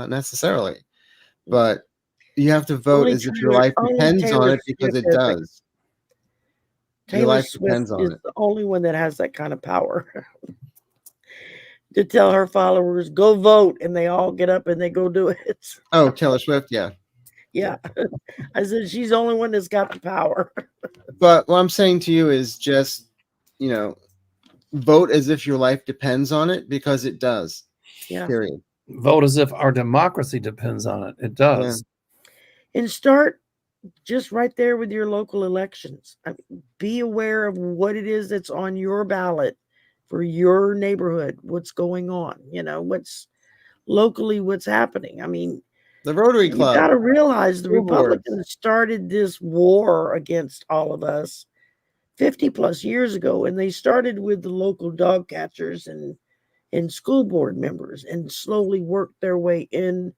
necessarily, but you have to vote as if your life depends on it because it does. Your life depends on it. Is the only one that has that kind of power to tell her followers, go vote, and they all get up and they go do it. Oh, Taylor Swift, yeah. Yeah. I said she's the only one that's got the power. But what I'm saying to you is just, vote as if your life depends on it because it does. Yeah. Period. Vote as if our democracy depends on it. It does. Yeah. And start just right there with your local elections. Be aware of what it is that's on your ballot for your neighborhood, what's going on, what's locally, what's happening. I mean, the Rotary Club. You got to realize the Republicans started this war against all of us 50 plus years ago, and they started with the local dog catchers and school board members and slowly worked their way in.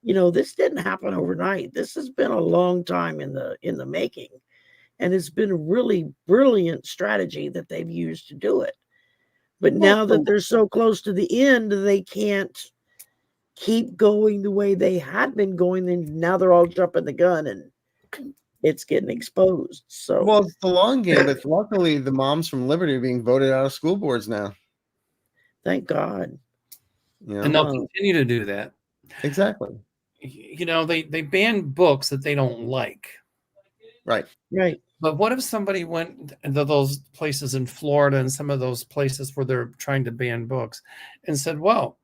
This didn't happen overnight. This has been a long time in the making, and it's been a really brilliant strategy that they've used to do it. But now that they're so close to the end, they can't keep going the way they had been going, and now they're all jumping the gun and it's getting exposed. So well, it's the long game, but luckily the moms from Liberty are being voted out of school boards now. Thank God. And they'll continue to do that. Exactly. They ban books that they don't like. Right. But what if somebody went to those places in Florida and some of those places where they're trying to ban books and said, well,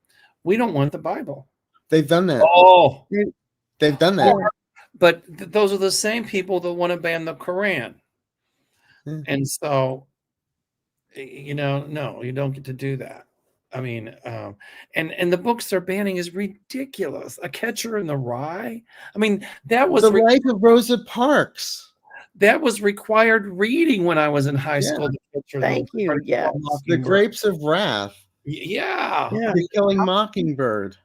we don't want the Bible. They've done that. Oh, they've done that. But those are the same people that want to ban the Quran. Hmm. And so, no, you don't get to do that. I mean, and the books they're banning is ridiculous. A Catcher in the Rye. I mean, that was The Life of Rosa Parks. that was required reading when I was in high Yeah. school. The Catcher, Thank you. Pretty Yes. Little The Mockingbird. Grapes of Wrath. Yeah. Yeah. The Killing Mockingbird.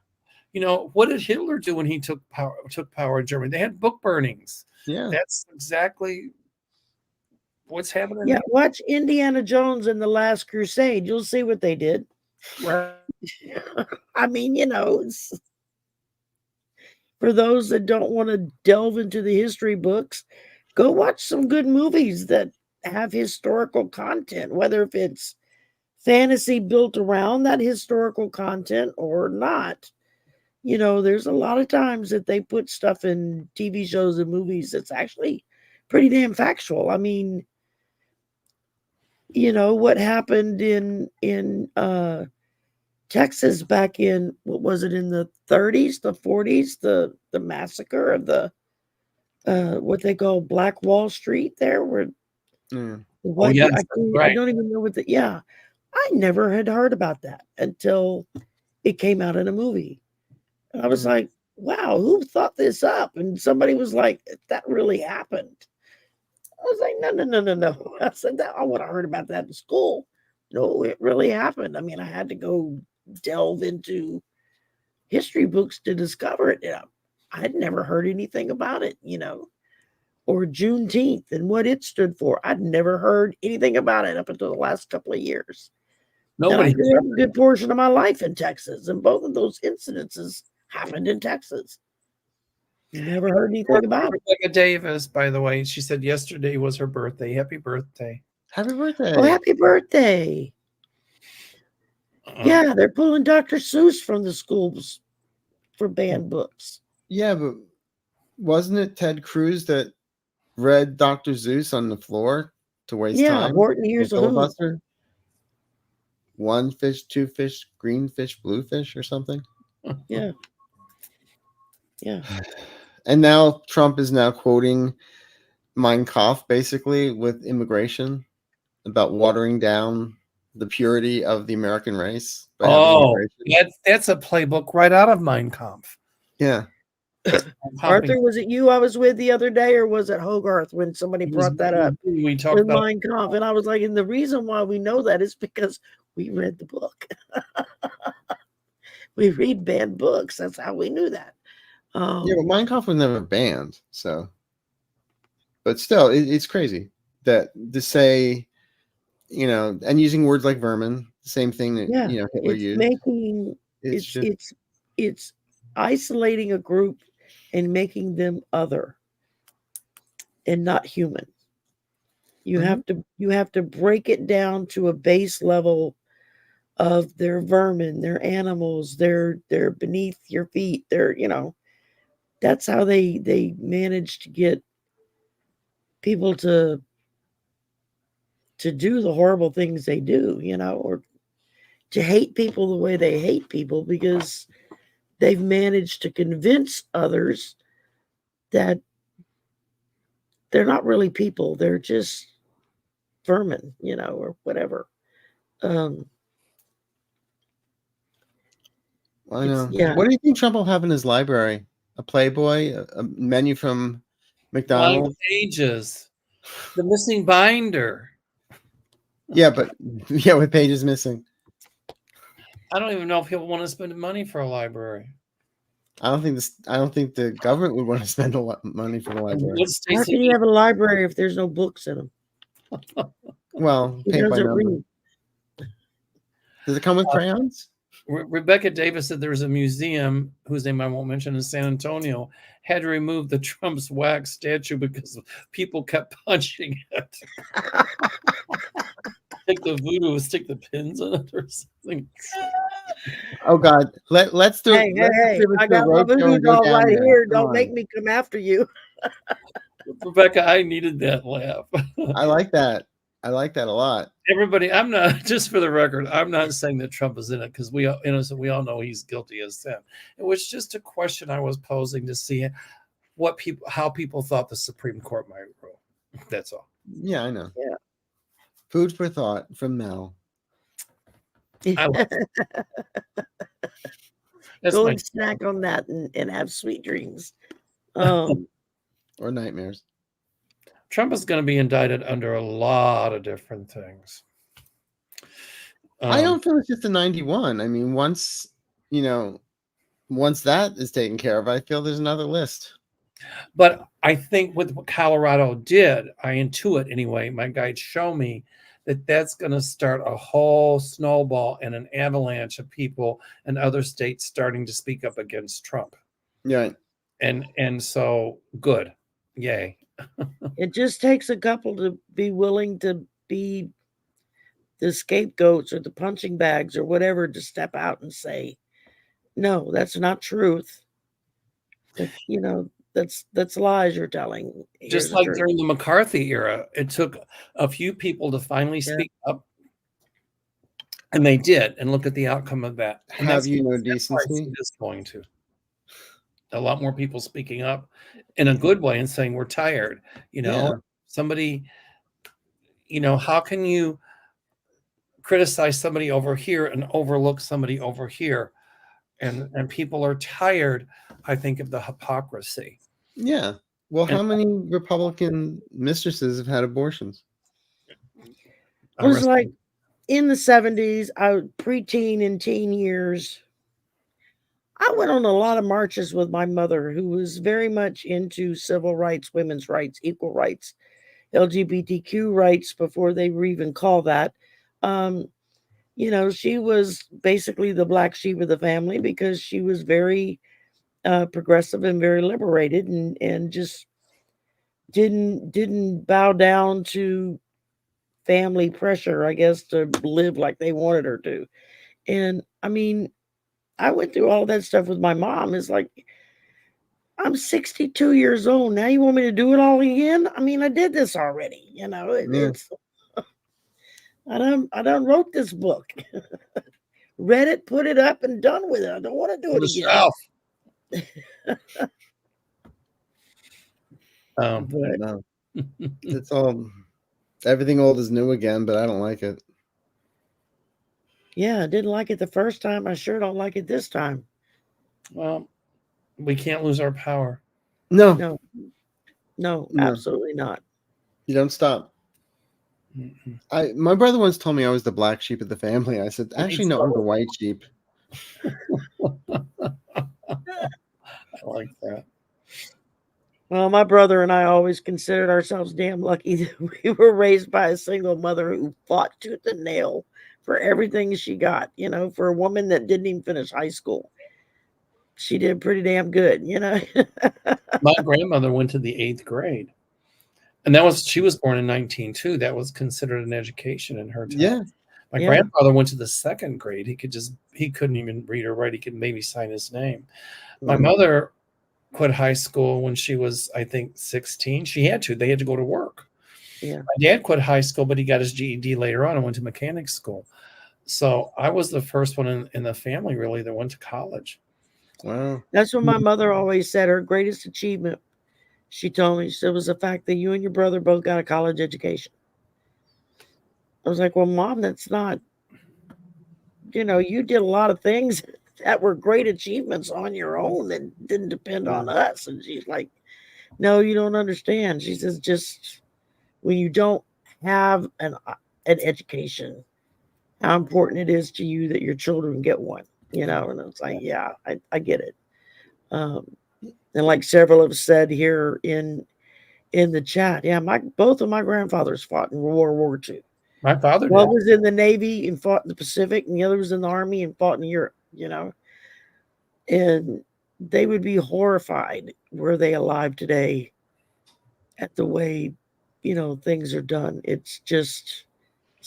What did Hitler do when he took power in Germany? They had book burnings. Yeah. That's exactly what's happening. Yeah, watch Indiana Jones and the Last Crusade. You'll see what they did. Right. I mean, for those that don't want to delve into the history books, go watch some good movies that have historical content, whether if it's fantasy built around that historical content or not. There's a lot of times that they put stuff in TV shows and movies that's actually pretty damn factual. I mean, what happened in Texas back in, what was it, in the 30s, the 40s, the massacre of the what they call Black Wall Street there, where what yes, I don't even know what I never had heard about that until it came out in a movie. And I was like, wow, who thought this up? And somebody was like, that really happened. I was like, no. I said that I would have heard about that in school. No, it really happened. I mean, I had to go delve into history books to discover it. I had never heard anything about it, or Juneteenth and what it stood for. I'd never heard anything about it up until the last couple of years. Nobody. And I grew up a good portion of my life in Texas, and both of those incidences happened in Texas. Never heard anything about it. Rebecca Davis, by the way, she said yesterday was her birthday. Happy birthday. Happy birthday. Oh, happy birthday. Yeah, they're pulling Dr. Seuss from the schools for banned books. Yeah, but wasn't it Ted Cruz that read Dr. Seuss on the floor to waste time? Yeah, Horton Hears a Who. Filibuster? One fish, two fish, green fish, blue fish, or something. Yeah. And now Trump is now quoting Mein Kampf basically with immigration about watering down the purity of the American race. That's a playbook right out of Mein Kampf. Yeah. Arthur, was it you I was with the other day, or was it Hogarth when somebody brought that up? We talked about Mein Kampf, and I was like, and the reason why we know that is because we read the book. We read banned books. That's how we knew that. Yeah, but Mein Kampf was never banned, so. But still, it's crazy that to say, and using words like vermin, the same thing that Hitler used. It's isolating a group and making them other and not human. You have to break it down to a base level of their vermin, their animals, they're beneath your feet. That's how they manage to get people to do the horrible things they do, or to hate people the way they hate people, because they've managed to convince others that they're not really people. They're just vermin, or whatever. I know. Yeah. What do you think Trump will have in his library? A Playboy, a menu from McDonald's? Blank pages. The missing binder. Yeah, with pages missing. I don't even know if people want to spend money for a library. I don't think the government would want to spend a lot of money for the library. How can you have a library if there's no books in them? Well, paint by number. Does it come with crayons? Rebecca Davis said there was a museum whose name I won't mention in San Antonio had to remove the Trump's wax statue because people kept punching it. Take the voodoo, stick the pins in it or something. Oh God! Let's do it. Hey! I got my voodoo doll right here. Don't make me come after you. Rebecca, I needed that laugh. I like that. I like that a lot. Everybody, I'm not, just for the record, I'm not saying that Trump is in it, because we all know he's guilty as sin. It was just a question I was posing to see how people thought the Supreme Court might rule. That's all. Yeah, I know. Yeah. Food for thought from Mel. I love That's Go my and snack on that and have sweet dreams. Or nightmares. Trump is going to be indicted under a lot of different things. I don't feel it's just a 91. I mean, once that is taken care of, I feel there's another list. But I think with what Colorado did, I intuit anyway, my guides show me that that's going to start a whole snowball and an avalanche of people in other states starting to speak up against Trump. Yeah. And so good. Yay. It just takes a couple to be willing to be the scapegoats or the punching bags or whatever to step out and say, no, that's not truth. That's lies you're telling. Just like during the McCarthy era, it took a few people to finally speak up. And they did. And look at the outcome of that. And have you no decency? It's going to. A lot more people speaking up in a good way and saying, we're tired. Somebody, how can you criticize somebody over here and overlook somebody over here? And people are tired, I think, of the hypocrisy. Yeah. Well, how many Republican mistresses have had abortions? It was like in the 70s, preteen and teen years. I went on a lot of marches with my mother, who was very much into civil rights, women's rights, equal rights, LGBTQ rights before they were even called that. She was basically the black sheep of the family because she was very progressive and very liberated and just didn't bow down to family pressure, I guess, to live like they wanted her to. And I mean, I went through all that stuff with my mom. It's like, I'm 62 years old. Now you want me to do it all again? I mean, I did this already. It's I done wrote this book. Read it, put it up, and done with it. I don't want to do it again. It's all, everything old is new again, but I don't like it. Yeah, I didn't like it the first time. I sure don't like it this time. Well, we can't lose our power. No, absolutely not. You don't stop. Mm-hmm. My brother once told me I was the black sheep of the family. I said, actually, no, I'm the white sheep. I like that. Well, my brother and I always considered ourselves damn lucky that we were raised by a single mother who fought tooth and nail for everything she got. For a woman that didn't even finish high school, she did pretty damn good. My grandmother went to the 8th grade. And she was born in 1902. That was considered an education in her time. Yeah. My grandfather went to the 2nd grade. He couldn't even read or write. He could maybe sign his name. My mother quit high school when she was, I think, 16. She had to. They had to go to work. Yeah. My dad quit high school, but he got his GED later on and went to mechanic school. So I was the first one in the family, really, that went to college. Wow. That's what my mother always said. Her greatest achievement, she told me, was the fact that you and your brother both got a college education. I was like, well, Mom, that's not, you did a lot of things that were great achievements on your own that didn't depend on us. And she's like, no, you don't understand. She says, just when you don't have an education, how important it is to you that your children get one, and it's like, yeah, I get it. And like several have said here in the chat, both of my grandfathers fought in World War II. My father did. One was in the Navy and fought in the Pacific, and the other was in the Army and fought in Europe, and they would be horrified were they alive today at the way, things are done. It's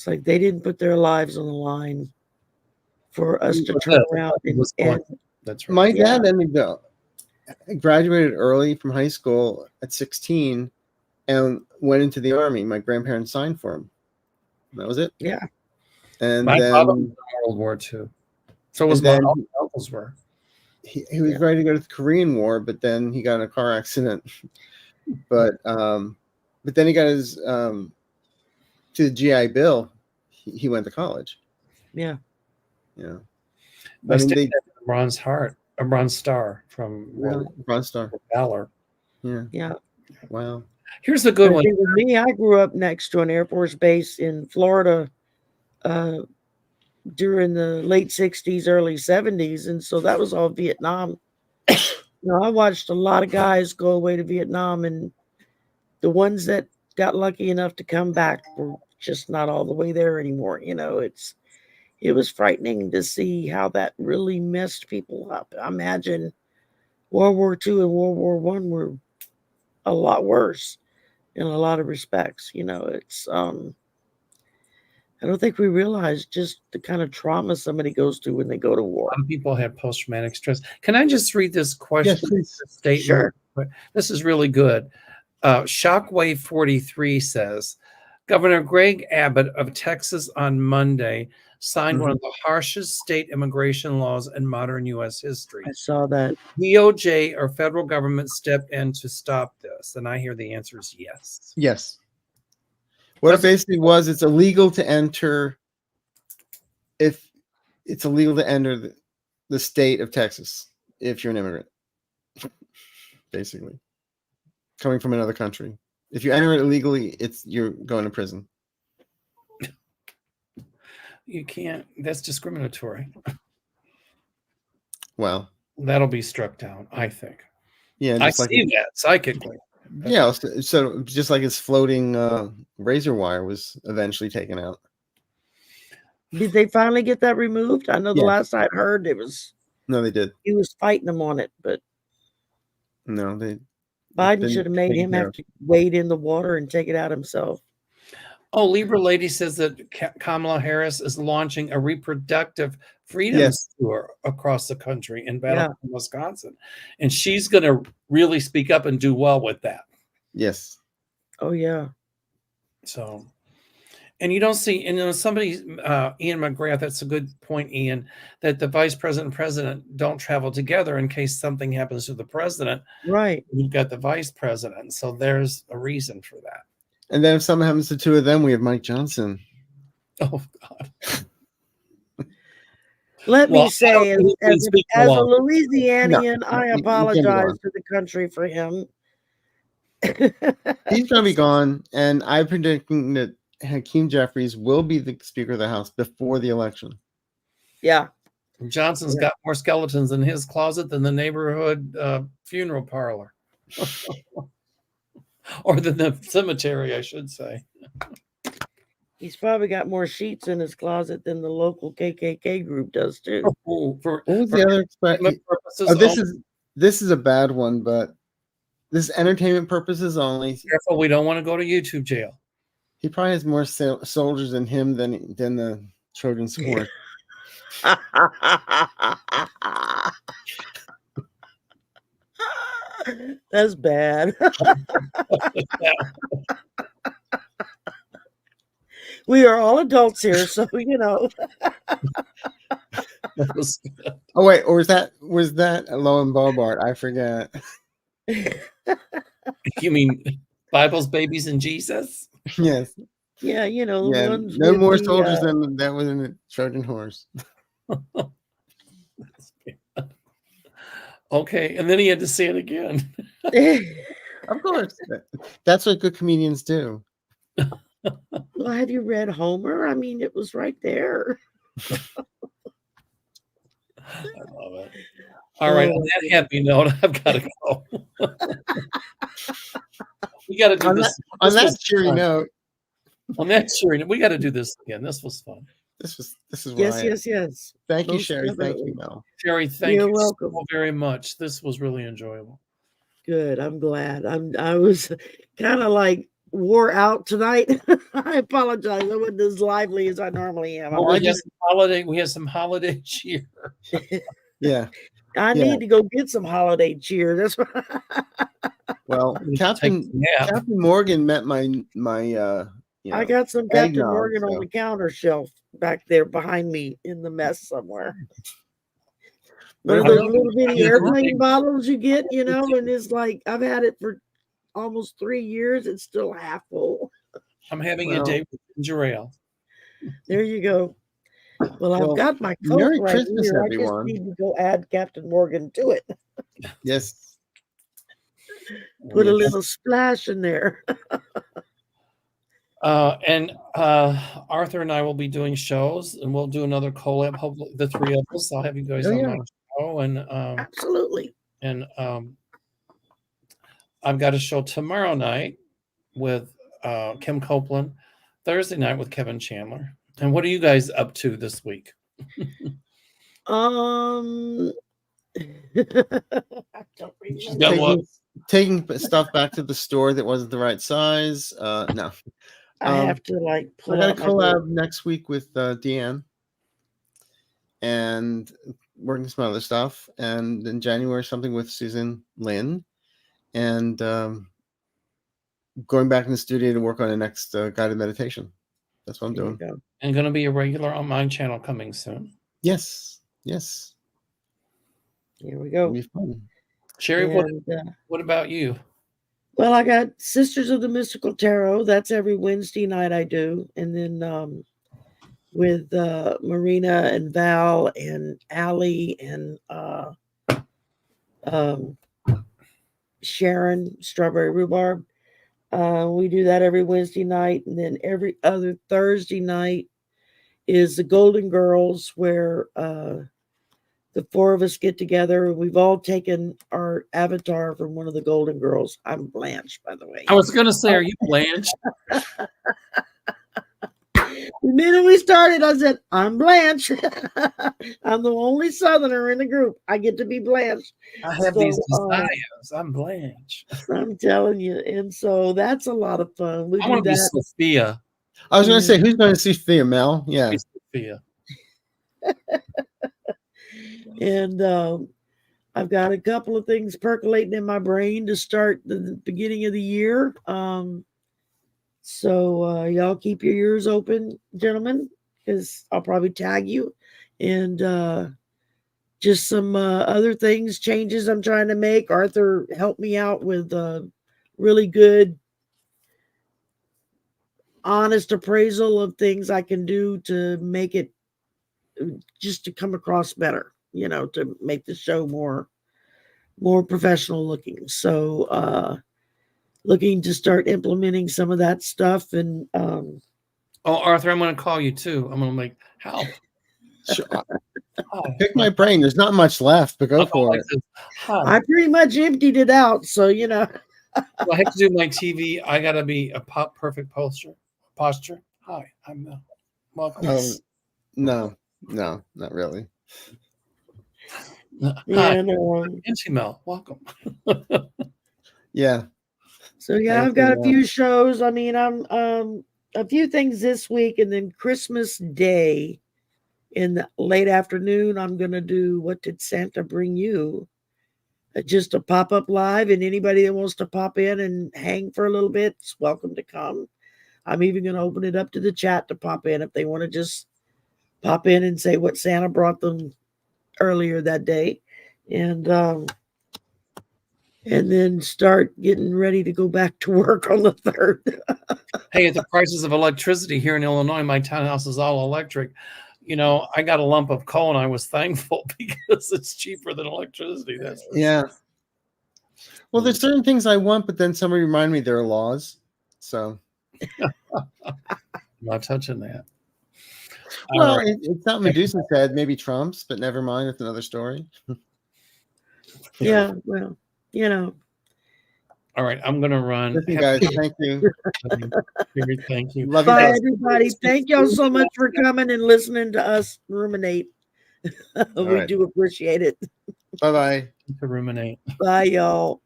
like they didn't put their lives on the line for us to turn around. That's right. My dad graduated early from high school at 16 and went into the Army. My grandparents signed for him. That was it. Yeah. And my then father was in World War II. So was my uncles were. he was ready to go to the Korean War, but then he got in a car accident. But then he got his to the GI Bill. He went to college. Yeah. Yeah. I mean, they Bronze Heart, a Bronze Star from Bronze Star Valor. Yeah. Yeah. Wow. Here's a good one. With me, I grew up next to an Air Force base in Florida during the late 60s, early 70s. And so that was all Vietnam. I watched a lot of guys go away to Vietnam, and the ones that got lucky enough to come back were just not all the way there anymore. It was frightening to see how that really messed people up. I imagine World War II and World War I were a lot worse in a lot of respects. I don't think we realize just the kind of trauma somebody goes through when they go to war. Some people have post-traumatic stress. Can I just read this question? Yes, please. Statement? Sure. This is really good. Shockwave 43 says, Governor Greg Abbott of Texas on Monday signed one of the harshest state immigration laws in modern U.S. history. I saw that. DOJ or federal government stepped in to stop this? And I hear the answer is yes. Yes. What it basically was, it's illegal to enter the state of Texas if you're an immigrant, basically, coming from another country. If you enter it illegally, you're going to prison. You can't. That's discriminatory. Well, that'll be struck down, I think. Yeah, I see that psychically. Yeah, so just like his floating razor wire was eventually taken out. Did they finally get that removed? I know the last I heard it was. No, they did. He was fighting them on it, but no, Biden should have made him have to wade in the water and take it out himself. Oh, Libra Lady says that Kamala Harris is launching a reproductive freedom tour across the country in Battle, Wisconsin. And she's going to really speak up and do well with that. Yes. Oh, yeah. So, and you don't see, and somebody, Ian McGrath, that's a good point, Ian, that the vice president and president don't travel together in case something happens to the president. Right. You've got the vice president. So there's a reason for that. And then if something happens to two of them, we have Mike Johnson. Oh, God. Let me say, as a Louisianian, I apologize to the country for him. He's going to be gone, and I'm predicting that Hakeem Jeffries will be the Speaker of the House before the election. Yeah. Johnson's got more skeletons in his closet than the neighborhood funeral parlor. Or than the cemetery, I should say. He's probably got more sheets in his closet than the local KKK group does too. What was the other expression? This is a bad one, but this is entertainment purposes only. Careful, we don't want to go to YouTube jail. He probably has more soldiers in him than the Trojan horse. That's bad. We are all adults here, so Oh wait, or was that Aloha and Bobart? I forget. You mean Bibles, babies, and Jesus? Yes. Yeah, the ones no more soldiers than that was in the Trojan horse. Okay, and then he had to say it again. Of course. That's what good comedians do. Well, have you read Homer? I mean, it was right there. I love it. All right, on that happy note, I've got to go. We got to do this. On that cheery note. On that cheery note, we got to do this again. This was fun. This is yes. Thank you, Shari. Thank you, Mel. Shari, thank you so very much. This was really enjoyable. Good. I'm glad. I was kind of like wore out tonight. I apologize. I wasn't as lively as I normally am. Well, we have some holiday cheer. Yeah. I need to go get some holiday cheer. That's what well, Captain Morgan met my I got some Captain Morgan on the counter shelf back there behind me in the mess somewhere. One of I those know. little bitty Yeah. airplane bottles you get, and it's like I've had it for almost 3 years. It's still half full. I'm having a Well, day with ginger ale. There you go. Well, I've Well, got my Coke Merry right Christmas, here. I everyone. just need to go add Captain Morgan to it. Yes. Put a Yes. little splash in there. And Arthur and I will be doing shows, and we'll do another collab. Hopefully, the three of us. I'll have you guys Oh, on yeah. my show, Absolutely. and I've got a show tomorrow night with Kim Copeland, Thursday night with Kevin Chandler. And what are you guys up to this week? I don't She's remember. got what? Taking stuff back to the store that wasn't the right size. No. I have to like I pull got a out my book. collab next week with Deanne and working some other stuff. And in January, something with Susan Lynn. And going back in the studio to work on the next guided meditation. That's what I'm There you doing. go. And going to be a regular on my channel coming soon. Yes. Yes. Here we It'll go. be fun. Sherry, And, what about you? well, I got Sisters of the Mystical Tarot. That's every Wednesday night I do. And then with Marina and Val and Allie and Sharon, Strawberry Rhubarb. We do that every Wednesday night. And then every other Thursday night is the Golden Girls, where the four of us get together. We've all taken our avatar from one of the Golden Girls. I'm Blanche, by the way. I was going to say, are you Blanche? The minute we started, I said, I'm Blanche. I'm the only Southerner in the group. I get to be Blanche. I have these desires. I'm Blanche. I'm telling you. And so that's a lot of fun. We I do want to be that. Sophia. I was going to say, who's going to see Thea Mel? Yeah. Be Sophia. And I've got a couple of things percolating in my brain to start the beginning of the year. So y'all keep your ears open, gentlemen, because I'll probably tag you. And just some other things, changes I'm trying to make. Arthur helped me out with really good, honest appraisal of things I can do to make it just to come across better, to make the show more professional looking. So looking to start implementing some of that stuff. And Arthur, I'm going to call you too. I'm going to make help. Sure. Pick my brain. There's not much left, but go for it. I pretty much emptied it out. So, Well, I have to do my TV. I got to be a perfect posture. Hi, I'm Mel. Welcome. No, not really. Hi, and Mel. Welcome. Yeah. So yeah, I've got a few shows. I mean, I'm a few things this week, and then Christmas Day in the late afternoon, I'm gonna do What Did Santa Bring You? Just a pop-up live, and anybody that wants to pop in and hang for a little bit is welcome to come. I'm even gonna open it up to the chat to pop in if they want to just pop in and say what Santa brought them earlier that day. And then start getting ready to go back to work on the 3rd. Hey, at the prices of electricity here in Illinois, my townhouse is all electric. I got a lump of coal, and I was thankful because it's cheaper than electricity. That's for sure. Well, there's certain things I want, but then somebody remind me there are laws. So I'm not touching that. Well, it's not Medusa said, maybe Trump's, but never mind. It's another story. Yeah, well, All right, I'm going to run. Listen, guys, thank you. Thank you. Love Bye, you guys. everybody. Thank y'all so much for coming and listening to us ruminate. We do appreciate it. Bye-bye. To ruminate. Bye, y'all.